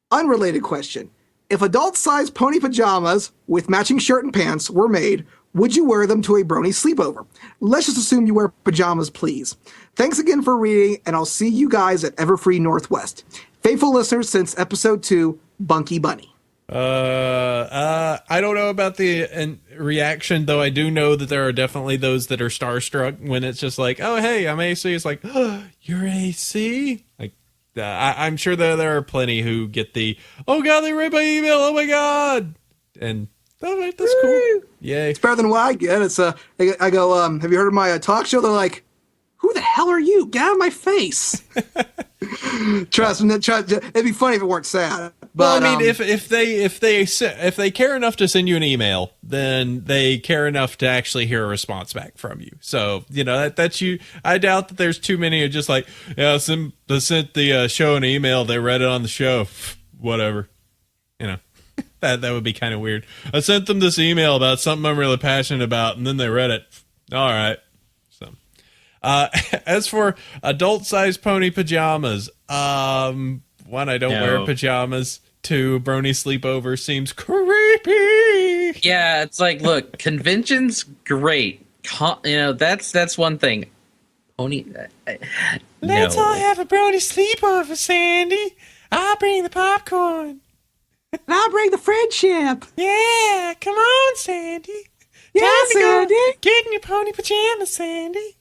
Unrelated question. If adult-sized pony pajamas with matching shirt and pants were made, would you wear them to a brony sleepover? Let's just assume you wear pajamas, please. Thanks again for reading, and I'll see you guys at Everfree Northwest. Faithful listeners since episode 2, Bunky Bunny. I don't know about the reaction, though I do know that there are definitely those that are starstruck when it's just like, "Oh, hey, I'm AC." It's like, "Oh, you're AC?" Like, I'm sure that there are plenty who get the, "Oh God, they read my email. Oh my God." And that's cool. Yay. It's better than what I get. It's I go, have you heard of my talk show? They're like, "Who the hell are you? Get out of my face." Trust me, it'd be funny if it weren't sad. But, well, I mean, if they care enough to send you an email, then they care enough to actually hear a response back from you. So, that's you. I doubt that there's too many who just like, "Yeah, they sent the show an email. They read it on the show. Whatever." That would be kind of weird. "I sent them this email about something I'm really passionate about, and then they read it." All right. So, as for adult-sized pony pajamas, one, I don't wear pajamas. 2, brony sleepover seems creepy. Yeah, it's like, look, conventions, great. That's one thing. Pony. Let's all have a brony sleepover, Sandy. I'll bring the popcorn. And I'll bring the friendship. Yeah, come on, Sandy. Yeah, Time to Sandy. go get in your pony pajamas, Sandy.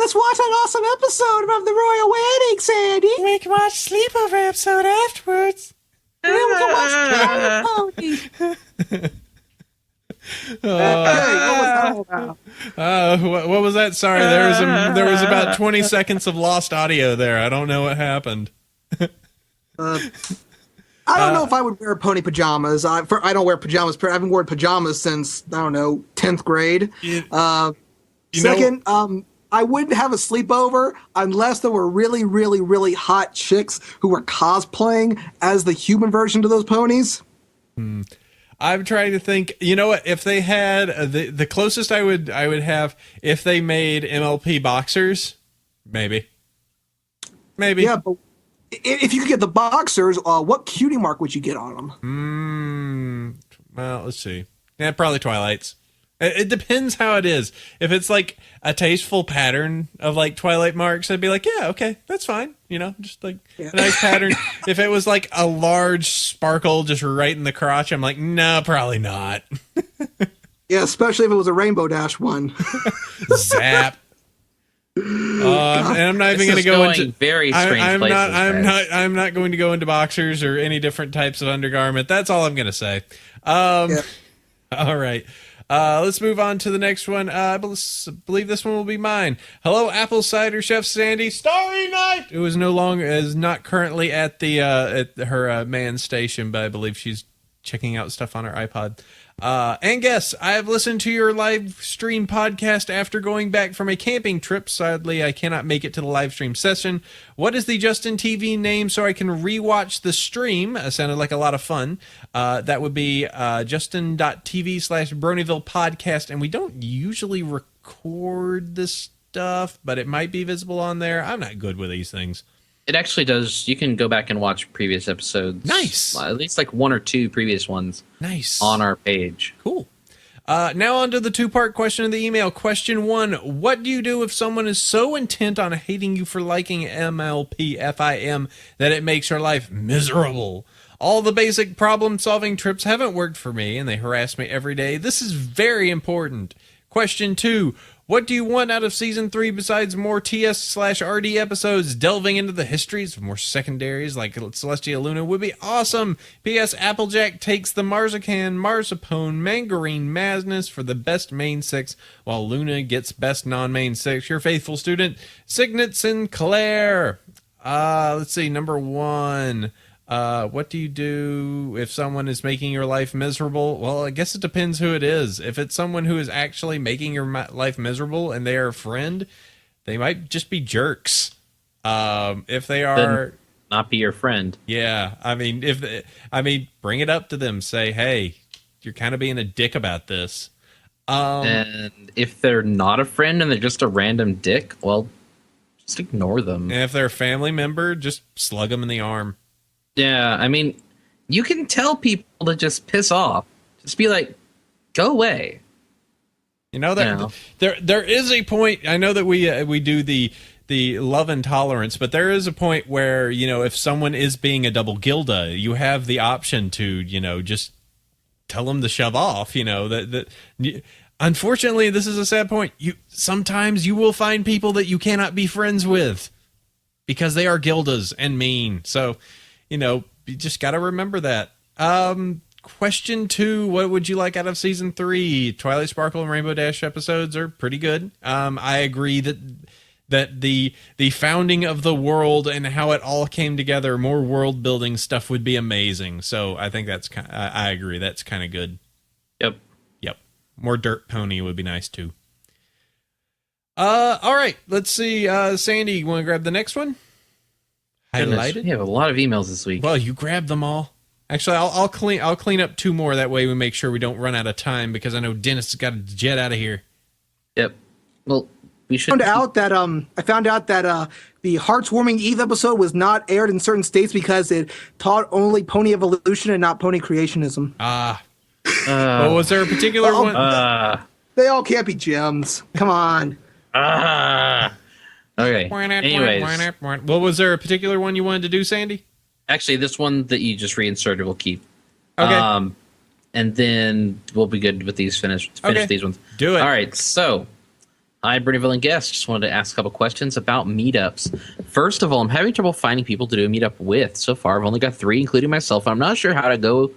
Let's watch an awesome episode of the royal wedding, Sandy. We can watch sleepover episode afterwards. And then we can watch the pony. Hey, what was that all about? What was that? Sorry, there was about 20 seconds of lost audio there. I don't know what happened. I don't know if I would wear pony pajamas. I don't wear pajamas. I haven't worn pajamas since, I don't know, 10th grade. Second, I wouldn't have a sleepover unless there were really, really, really hot chicks who were cosplaying as the human version of those ponies. I'm trying to think. You know what? If they had the closest I would have if they made MLP boxers, maybe. Yeah, but if you could get the boxers, what cutie mark would you get on them? Well, let's see. Yeah, probably Twilights. It depends how it is. If it's like a tasteful pattern of like Twilight marks, I'd be like, yeah, okay, that's fine. You know, just like a nice pattern. If it was like a large sparkle just right in the crotch, I'm like, no, probably not. Yeah, especially if it was a Rainbow Dash one. Zap. And I'm not even going to go into very strange places. I'm not going to go into boxers or any different types of undergarment. That's all I'm going to say. All right. Let's move on to the next one. I believe this one will be mine. Hello, Apple Cider Chef Sandy. Starry Night, who is not currently at the at her man station, but I believe she's checking out stuff on her iPod. And guess I have listened to your live stream podcast after going back from a camping trip. Sadly, I cannot make it to the live stream session. What is the Justin TV name so I can rewatch the stream? Sounded like a lot of fun. That would be justin.tv/Bronyville podcast. And we don't usually record this stuff, but it might be visible on there. I'm not good with these things. It actually does. You can go back and watch previous episodes. Nice. At least like one or two previous ones. Nice. On our page. Cool. Now on to the two-part question of the email. Question 1, what do you do if someone is so intent on hating you for liking MLPFIM that it makes your life miserable? All the basic problem-solving trips haven't worked for me, and they harass me every day. This is very important. Question 2, what do you want out of Season 3 besides more TS/RD episodes? Delving into the histories of more secondaries like Celestia Luna would be awesome. P.S. Applejack takes the Marzipan, Marzipone, Mangarine Madness for the best main 6, while Luna gets best non-main 6. Your faithful student, Signet Sinclair. Let's see, number 1. What do you do if someone is making your life miserable? Well, I guess it depends who it is. If it's someone who is actually making your life miserable and they are a friend, they might just be jerks. If they are, then not be your friend. Yeah. I mean, bring it up to them. Say, hey, you're kind of being a dick about this. And if they're not a friend and they're just a random dick, well, just ignore them. And if they're a family member, just slug them in the arm. Yeah, I mean, you can tell people to just piss off. Just be like, go away. You know that there is a point. I know that we do the love and tolerance, but there is a point where, you know, if someone is being a double gilda, you have the option to, you know, just tell them to shove off. You know that unfortunately, this is a sad point. Sometimes you will find people that you cannot be friends with because they are gildas and mean. So, you know, you just got to remember that. Question 2, what would you like out of Season 3? Twilight Sparkle and Rainbow Dash episodes are pretty good. I agree that the founding of the world and how it all came together, more world building stuff would be amazing. So I think I agree. That's kind of good. Yep. More Dirt Pony would be nice too. All right, let's see. Sandy, you want to grab the next one? Highlighted. We have a lot of emails this week. Well, you grabbed them all. Actually, I'll clean up 2 more. That way we make sure we don't run out of time because I know Dennis has got to jet out of here. Yep. Well, we should. I found out that the Heartswarming Eve episode was not aired in certain states because it taught only pony evolution and not pony creationism. Well, was there a particular one? They all can't be gems. Come on. Okay. Anyways. Well, was there a particular one you wanted to do, Sandy? Actually, this one that you just reinserted will keep. Okay. And then we'll be good with these. Finish these ones. Do it. All right. So, Hi, Bronyville and guests. Just wanted to ask a couple questions about meetups. First of all, I'm having trouble finding people to do a meetup with. So far, I've only got 3, including myself. I'm not sure how to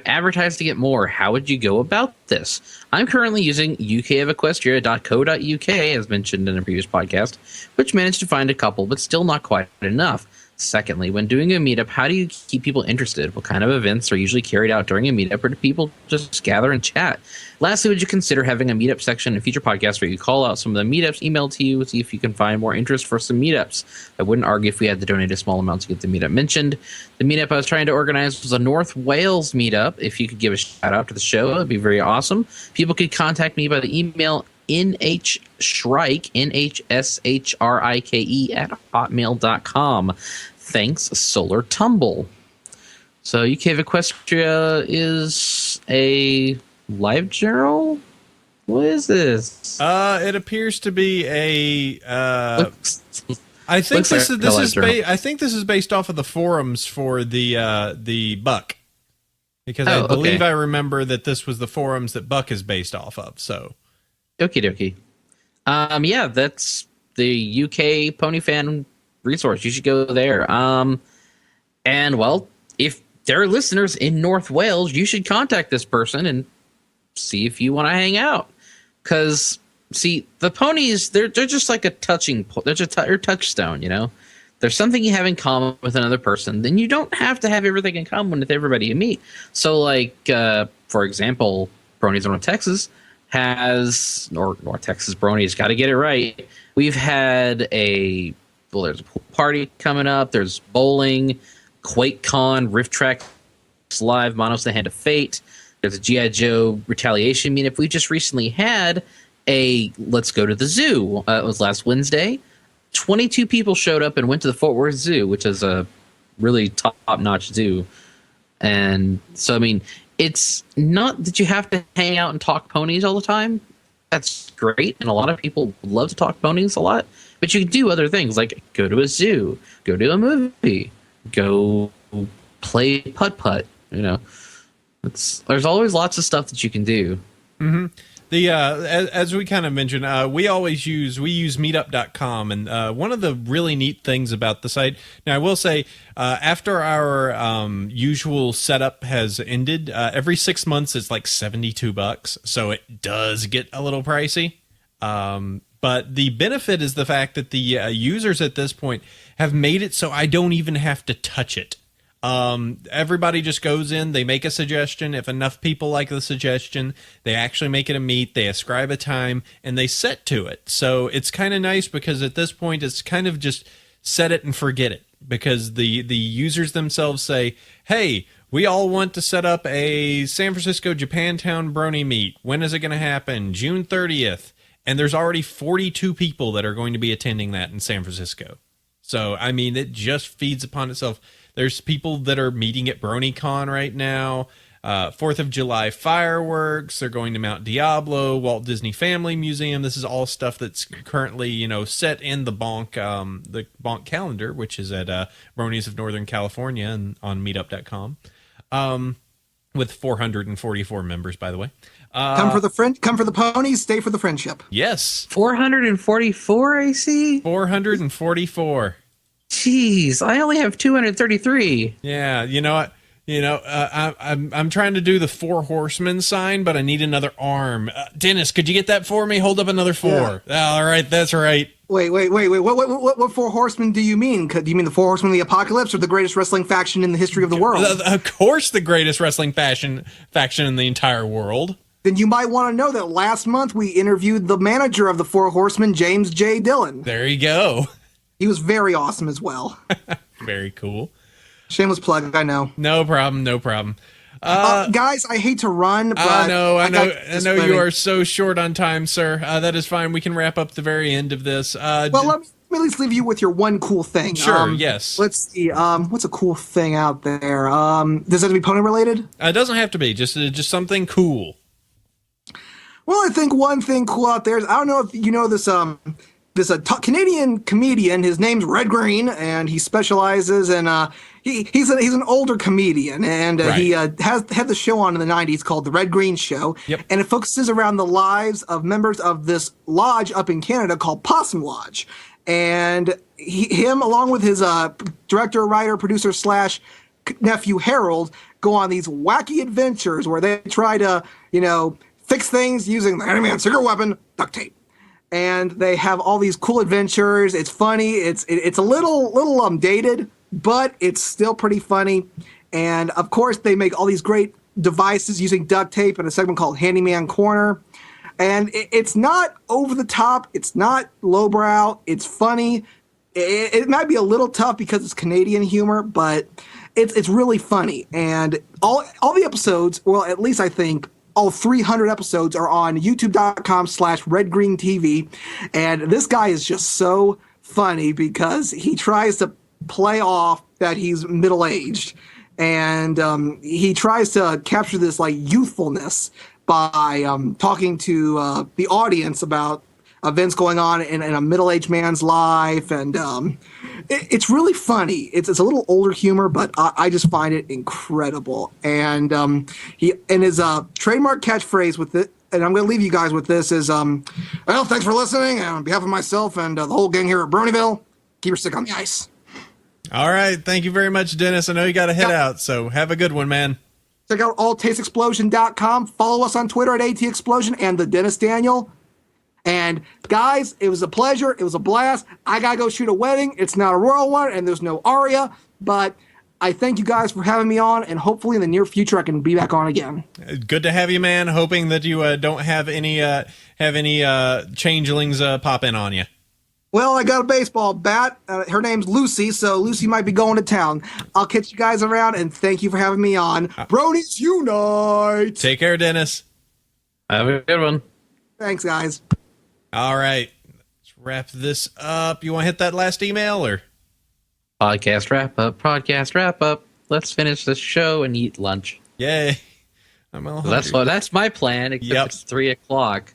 advertise to get more. How would you go about this? I'm currently using ukofequestria.co.uk, as mentioned in a previous podcast, which managed to find a couple, but still not quite enough. Secondly, when doing a meetup, how do you keep people interested? What kind of events are usually carried out during a meetup, or do people just gather and chat? Lastly, would you consider having a meetup section in future podcasts where you call out some of the meetups emailed to you, see if you can find more interest for some meetups? I wouldn't argue if we had to donate a small amount to get the meetup mentioned. The meetup I was trying to organize was a North Wales meetup. If you could give a shout out to the show, it'd be very awesome. People could contact me by the email nhshrike, NHSHRIKE @hotmail.com. Thanks, Solar Tumble. So UK of Equestria is a live journal? What is this? It appears to be a I think this is based off of the forums for the Buck. Because I believe I remember that this was the forums that Buck is based off of. So Okie dokie. Yeah, that's the UK pony fan resource. You should go there. And well, if there are listeners in North Wales, you should contact this person and see if you want to hang out. Because see, the ponies, they're just like a they're just your touchstone, you know. There's something you have in common with another person, then you don't have to have everything in common with everybody you meet. So, like, for example, Brony's North Texas has, or North Texas Brony's got to get it right. We've had there's a pool party coming up. There's bowling, QuakeCon, Rift Track Live, Monos the Hand of Fate. There's a G.I. Joe Retaliation meetup. We just recently had a Let's Go to the Zoo. It was last Wednesday. 22 people showed up and went to the Fort Worth Zoo, which is a really top-notch zoo. And so, I mean, it's not that you have to hang out and talk ponies all the time. That's great, and a lot of people love to talk ponies a lot. But you can do other things, like go to a zoo, go to a movie, go play putt-putt, you know. There's always lots of stuff that you can do. Mm-hmm. As we kind of mentioned, we use meetup.com, and one of the really neat things about the site, now I will say, after our usual setup has ended, every 6 months it's like $72, so it does get a little pricey. But the benefit is the fact that the users at this point have made it so I don't even have to touch it. Everybody just goes in, they make a suggestion. If enough people like the suggestion, they actually make it a meet, they ascribe a time, and they set to it. So it's kind of nice because at this point it's kind of just set it and forget it, because the users themselves say, hey, we all want to set up a San Francisco Japantown Brony meet. When is it going to happen? June 30th. And there's already 42 people that are going to be attending that in San Francisco. So, I mean, it just feeds upon itself. There's people that are meeting at Bronycon right now. 4th of July fireworks. They're going to Mount Diablo, Walt Disney Family Museum. This is all stuff that's currently, set in the Bonk calendar, which is at Bronies of Northern California and on meetup.com. With 444 members, by the way. Come for the ponies, stay for the friendship. Yes. 444, I see. 444. Jeez, I only have 233. Yeah, you know what? I'm trying to do the 4 horsemen sign, but I need another arm. Dennis, could you get that for me? Hold up another 4. Yeah. All right, that's right. Wait. What 4 horsemen do you mean? Do you mean the 4 horsemen of the apocalypse, or the greatest wrestling faction in the history of the world? Of course, the greatest wrestling faction in the entire world. Then you might want to know that last month we interviewed the manager of the 4 horsemen, James J. Dillon. There you go. He was very awesome as well. Very cool. Shameless plug, I know. No problem. Guys, I hate to run, but I know you are so short on time, sir. That is fine. We can wrap up the very end of this. Well, let me at least leave you with your one cool thing. Sure, yes. Let's see. What's a cool thing out there? Does it have to be pony related? It doesn't have to be. Just something cool. Well, I think one thing cool out there is, I don't know if you know this Canadian comedian. His name's Red Green, and he specializes in he's an older comedian, and he has had the show on in the 90s called The Red Green Show. Yep. And it focuses around the lives of members of this lodge up in Canada called Possum Lodge. And him, along with his director, writer, producer / nephew Harold, go on these wacky adventures where they try to, fix things using the handyman secret weapon, duct tape. And they have all these cool adventures. It's funny. It's a little dated, but it's still pretty funny. And of course, they make all these great devices using duct tape in a segment called Handyman Corner. And it's not over the top. It's not lowbrow. It's funny. It might be a little tough because it's Canadian humor, but it's really funny. And all the episodes, well, at least I think all 300 episodes are on youtube.com/redgreentv. And this guy is just so funny because he tries to play off that he's middle-aged. And he tries to capture this like youthfulness by talking to the audience about events going on in a middle-aged man's life. And it's really funny. It's a little older humor, but I just find it incredible. And his trademark catchphrase with it, and I'm going to leave you guys with this, is, well, thanks for listening. And on behalf of myself and the whole gang here at Bronyville, keep your stick on the ice. All right. Thank you very much, Dennis. I know you got to head out, so have a good one, man. Check out alltasteexplosion.com. Follow us on Twitter at ATExplosion and the Dennis Daniel. And guys, it was a pleasure. It was a blast. I got to go shoot a wedding. It's not a royal one, and there's no aria. But I thank you guys for having me on, and hopefully in the near future I can be back on again. Good to have you, man. Hoping that you don't have any changelings pop in on you. Well, I got a baseball bat. Her name's Lucy, so Lucy might be going to town. I'll catch you guys around, and thank you for having me on. Bronies Unite! Take care, Dennis. Have a good one. Thanks, guys. All right. Let's wrap this up. You want to hit that last email, or? Podcast wrap up. Let's finish this show and eat lunch. Yay. I'm all hungry. That's my plan, except it's 3:00.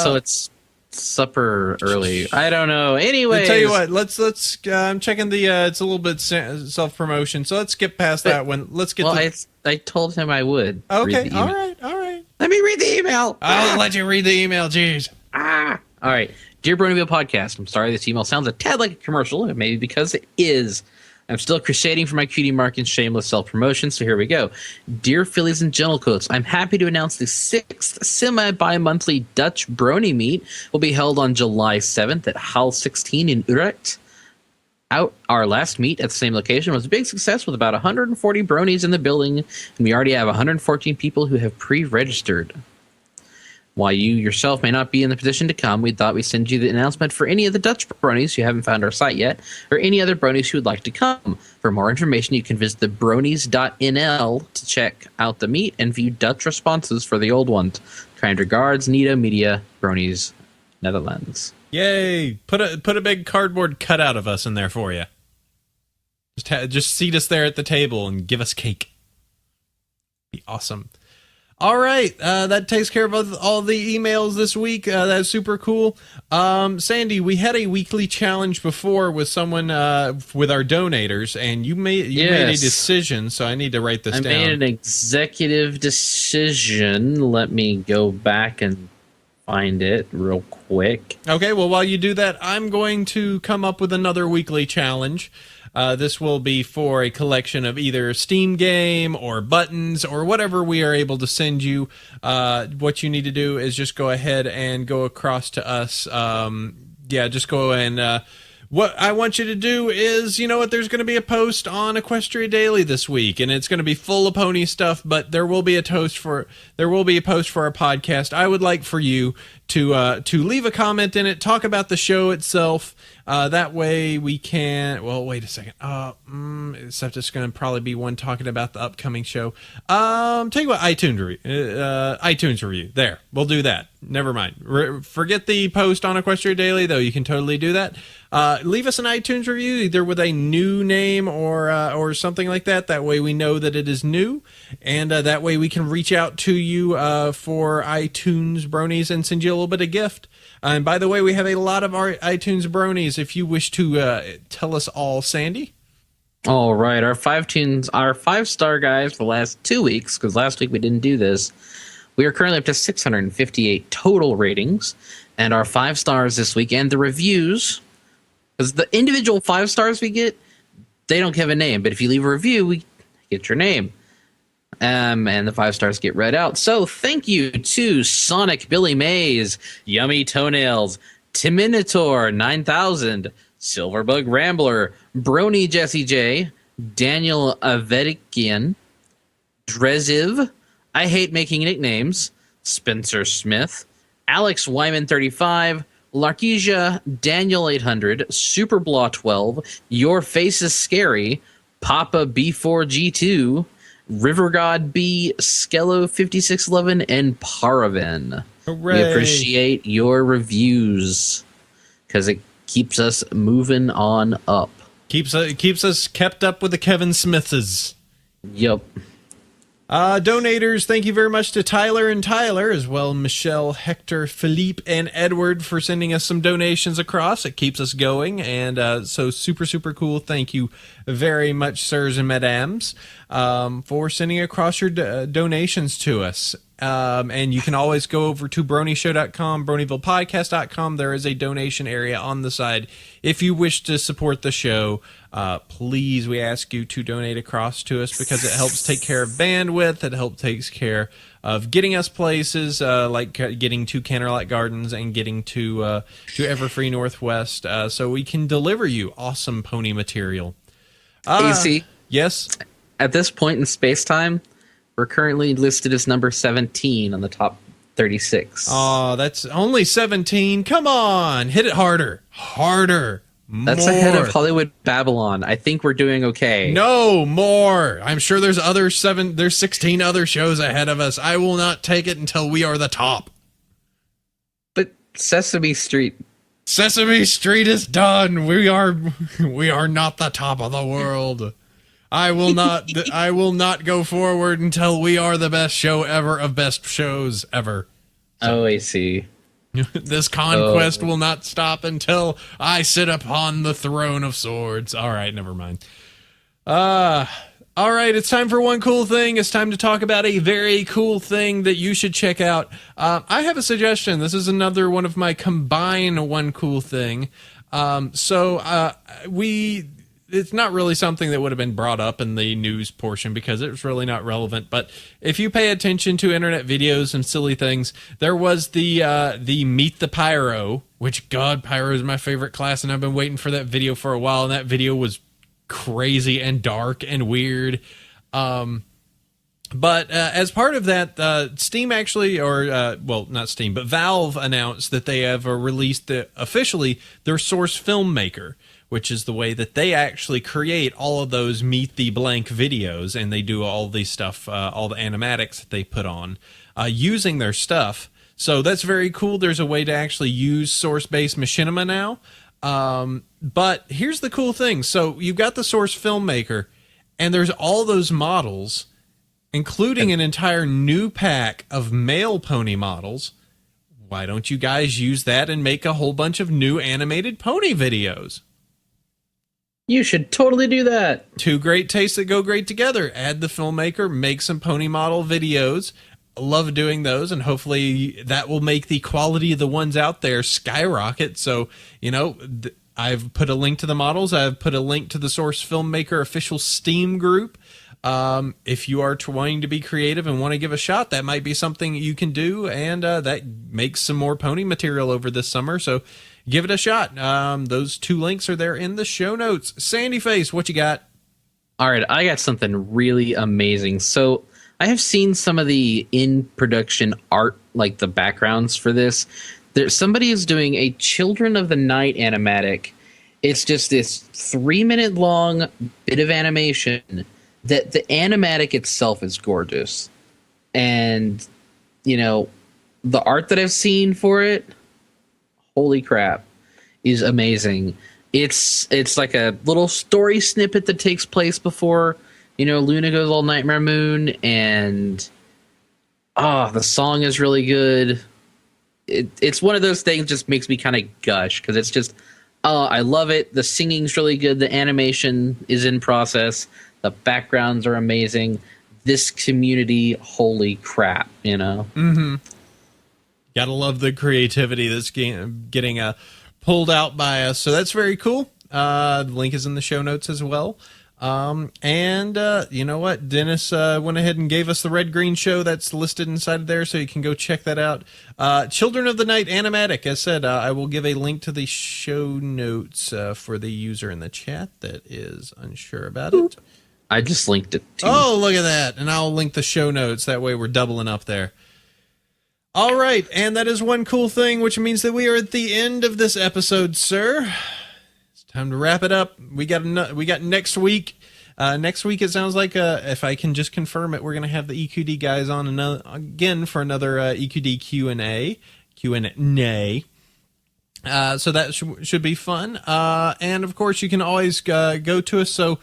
So it's supper early. I don't know. Anyway, I'll tell you what. Let's. I'm checking the. It's a little bit self promotion, so let's skip past that one. Let's get. I told him I would. Okay. All right. Let me read the email. I'll let you read the email. Jeez. All right. Dear Bronyville Podcast, I'm sorry this email sounds a tad like a commercial, maybe because it is. I'm still crusading for my cutie mark and shameless self-promotion, so here we go. Dear Phillies and Gentlecoats, I'm happy to announce the 6th semi-bi-monthly Dutch Brony meet will be held on July 7th at Hal 16 in Utrecht. Our last meet at the same location was a big success with about 140 bronies in the building, and we already have 114 people who have pre-registered. While you yourself may not be in the position to come, we thought we'd send you the announcement for any of the Dutch bronies who haven't found our site yet, or any other bronies who would like to come. For more information, you can visit the bronies.nl to check out the meet and view Dutch responses for the old ones. Kind regards, Nito Media, Bronies, Netherlands. Yay! Put a big cardboard cutout of us in there for you. Just seat us there at the table and give us cake. Be awesome. All right, that takes care of all the emails this week. That's super cool. Sandy, we had a weekly challenge before with someone with our donators, and you made a decision. So I need to write this down. I made an executive decision. Let me go back and find it real quick. Okay, well, while you do that, I'm going to come up with another weekly challenge. This will be for a collection of either Steam game or buttons or whatever we are able to send you. What you need to do is just go ahead and go across to us. Just go and what I want you to do is, you know what, there's going to be a post on Equestria Daily this week, and it's going to be full of pony stuff, but there will be a post for our podcast. I would like for you to leave a comment in it, talk about the show itself. That way we can. Well, wait a second. Except it's going to probably be one talking about the upcoming show. Tell you what, iTunes review. There, we'll do that. Never mind. Forget the post on Equestria Daily, though. You can totally do that. Leave us an iTunes review, either with a new name or something like that. That way we know that it is new, and that way we can reach out to you for iTunes bronies and send you a little bit of gift. And by the way, we have a lot of our iTunes bronies. If you wish to tell us all, Sandy. All right, our 5-star guys for the last 2 weeks, because last week we didn't do this. We are currently up to 658 total ratings, and our 5 stars this week, and the reviews, because the individual 5 stars we get, they don't have a name, but if you leave a review, we get your name. And the 5 stars get read out. So thank you to Sonic Billy Mays, Yummy Toenails, Timinator 9000, Silverbug Rambler, Brony Jesse J, Daniel Avedikian, Dreziv, I Hate Making Nicknames, Spencer Smith, Alex Wyman 35, Larkesia, Daniel 800, Superblaw 12, Your Face is Scary, Papa B4G2, River God B, Skello 5611, and Paraven. Hooray. We appreciate your reviews because it keeps us moving on up. Keeps us kept up with the Kevin Smiths. Yep. Donators, thank you very much to Tyler and Tyler, as well Michelle, Hector, Philippe, and Edward for sending us some donations across. It keeps us going, and so super, super cool. Thank you very much, sirs and madams, for sending across your donations to us. And you can always go over to BronyShow.com, BronyvillePodcast.com. There is a donation area on the side. If you wish to support the show, please, we ask you to donate across to us because it helps take care of bandwidth. It helps takes care of getting us places like getting to Canterlot Gardens and getting to Everfree Northwest, so we can deliver you awesome pony material. AC. Yes. At this point in space-time, we're currently listed as number 17 on the top 36. Oh, that's only 17. Come on, hit it harder. Harder. That's more. ahead of Hollywood Babylon. I think we're doing okay. No, more. I'm sure there's 16 other shows ahead of us. I will not take it until we are the top. But Sesame Street. Sesame Street is done. We are not the top of the world. I will not go forward until we are the best show ever of best shows ever. Oh, I see. This conquest will not stop until I sit upon the throne of swords. All right, never mind. All right, it's time for one cool thing. It's time to talk about a very cool thing that you should check out. I have a suggestion. This is another one of my combine one cool thing. It's not really something that would have been brought up in the news portion because it's really not relevant. But if you pay attention to internet videos and silly things, there was the Meet the Pyro, which, God, Pyro is my favorite class, and I've been waiting for that video for a while, and that video was crazy and dark and weird. But as part of that, Steam actually, not Steam, but Valve announced that they have released officially their Source Filmmaker, which is the way that they actually create all of those Meet the Blank videos, and they do all the stuff, all the animatics that they put on using their stuff. So that's very cool. There's a way to actually use source-based machinima now. But here's the cool thing. So you've got the Source Filmmaker, and there's all those models, including an entire new pack of male pony models. Why don't you guys use that and make a whole bunch of new animated pony videos? You should totally do that. Two great tastes that go great together. Add the filmmaker, make some pony model videos. Love doing those, and hopefully that will make the quality of the ones out there skyrocket. So, I've put a link to the models. I've put a link to the Source Filmmaker official Steam group. If you are trying to be creative and want to give a shot, that might be something you can do, and that makes some more pony material over this summer. So give it a shot. Those two links are there in the show notes. Sandy Face, what you got? All right, I got something really amazing. So I have seen some of the in-production art, like the backgrounds for this. Somebody is doing a Children of the Night animatic. It's just this 3-minute long bit of animation that the animatic itself is gorgeous. And, the art that I've seen for it, holy crap, is amazing. It's like a little story snippet that takes place before, Luna goes all Nightmare Moon, and the song is really good. It's one of those things just makes me kind of gush because it's just Oh, I love it. The singing's really good. The animation is in process. The backgrounds are amazing. This community, holy crap, you know? Mm-hmm. Gotta love the creativity that's getting pulled out by us. So that's very cool. The link is in the show notes as well. And you know what? Dennis went ahead and gave us the Red Green Show that's listed inside of there, so you can go check that out. Children of the Night Animatic. As said, I will give a link to the show notes for the user in the chat that is unsure about it. I just linked it to Oh, look at that. And I'll link the show notes. That way we're doubling up there. All right. And that is one cool thing, which means that we are at the end of this episode, sir. Time to wrap it up. We got next week. Next week, it sounds like, if I can just confirm it, we're going to have the EQD guys on again for another EQD Q&A. So that should be fun. And, of course, you can always go to us. So,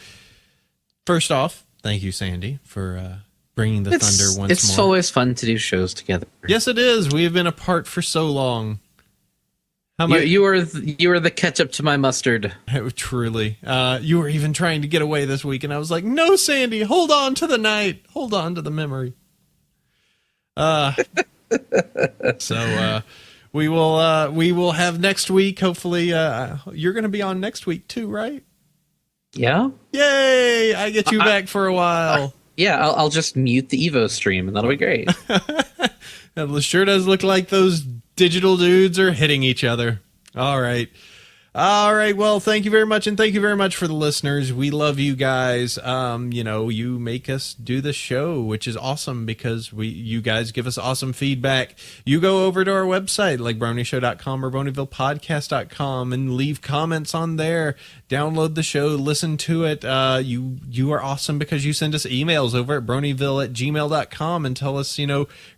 first off, thank you, Sandy, for bringing the thunder once more. It's always fun to do shows together. Yes, it is. We have been apart for so long. You were the ketchup to my mustard. Truly. You were even trying to get away this week, and I was like, no, Sandy, hold on to the night. Hold on to the memory. So we will have next week. Hopefully, you're going to be on next week too, right? Yeah. Yay! I get you back for a while. Yeah, I'll just mute the Evo stream, and that'll be great. It sure does look like those digital dudes are hitting each other. All right. Well, thank you very much. And thank you very much for the listeners. We love you guys. You make us do the show, which is awesome because you guys give us awesome feedback. You go over to our website, like bronyshow.com or bronyvillepodcast.com, and leave comments on there. Download the show, listen to it. You are awesome because you send us emails over at bronyville@gmail.com and tell us,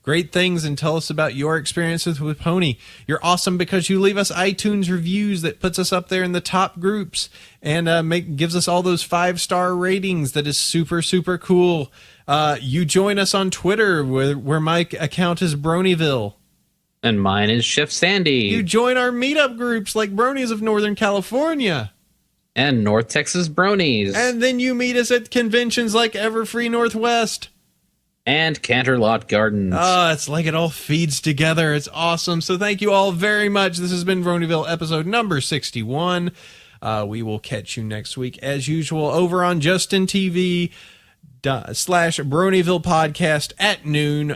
great things and tell us about your experiences with Pony. You're awesome because you leave us iTunes reviews that puts us up there in the top groups and gives us all those 5-star ratings. That is super, super cool. You join us on Twitter where my account is Bronyville. And mine is Chef Sandy. You join our meetup groups like Bronies of Northern California. And North Texas Bronies. And then you meet us at conventions like Everfree Northwest. And Canterlot Gardens. It's like it all feeds together. It's awesome. So thank you all very much. This has been Bronyville episode number 61. We will catch you next week as usual over on Justin TV / Bronyville podcast at noon.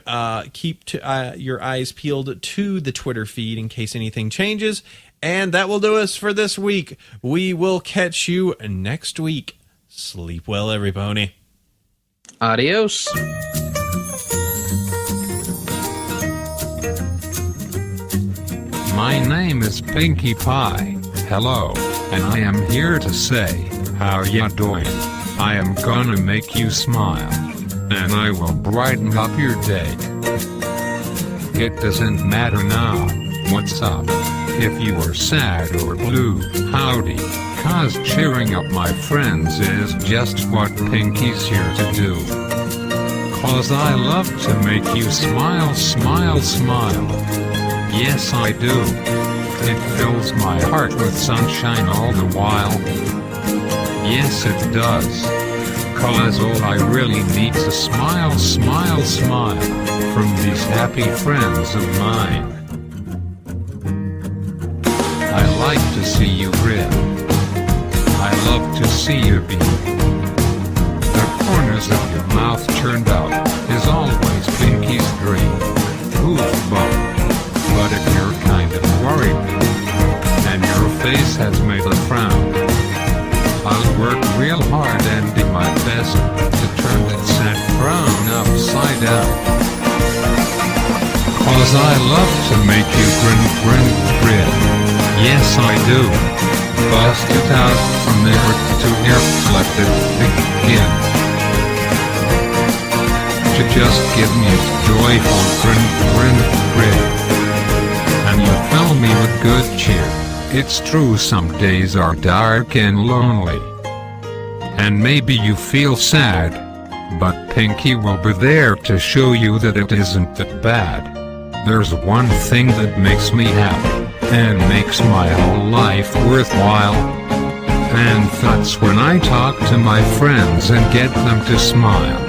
Keep your eyes peeled to the Twitter feed in case anything changes. And that will do us for this week. We will catch you next week. Sleep well, everypony. Adios. My name is Pinkie Pie. Hello, and I am here to say, how ya doing? I am gonna make you smile, and I will brighten up your day. It doesn't matter now, what's up? If you are sad or blue, howdy, 'cause cheering up my friends is just what Pinkie's here to do. 'Cause I love to make you smile, smile, smile. Yes, I do. It fills my heart with sunshine all the while. Yes, it does. 'Cause all I really need's a smile, smile, smile from these happy friends of mine. I like to see you grin. I love to see you beam. The corners of your mouth turned up is always Pinkie's dream. Goofball. But if you're kind of worried and your face has made a frown, I'll work real hard and do my best to turn that sad frown upside down. 'Cause I love to make you grin, grin, grin. Yes, I do. Bust it out from there to here, let it begin. To just give me a joyful grin, grin, grin. And you fill me with good cheer. It's true some days are dark and lonely. And maybe you feel sad. But Pinkie will be there to show you that it isn't that bad. There's one thing that makes me happy. and makes my whole life worthwhile. And that's when I talk to my friends and get them to smile.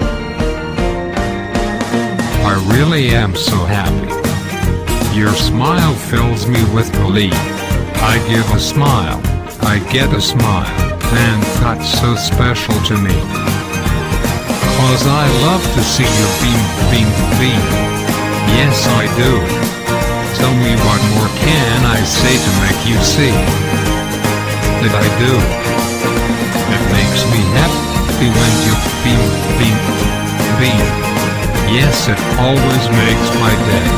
I really am so happy. Your smile fills me with belief. I give a smile, I get a smile, and that's so special to me. 'Cause I love to see you beam. Yes, I do. Tell me what more can I say to make you see that I do. It makes me happy when you beam. Yes, it always makes my day.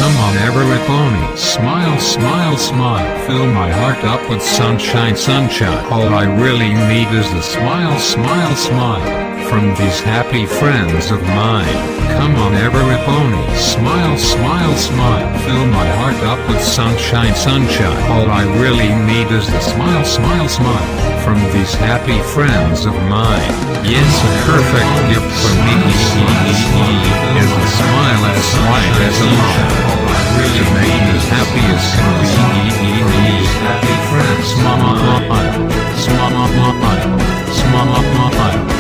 Come on, everypony, smile, smile, smile. Fill my heart up with sunshine. All I really need is a smile, smile, smile from these happy friends of mine. Come on, everypony, smile, smile, smile. Fill my heart up with sunshine. All I really need is a smile, smile, smile from these happy friends of mine. Yes, a perfect gift for me is a smile as white as ocean. Really make me happy as can be. Happy friends, smile, smile, smile.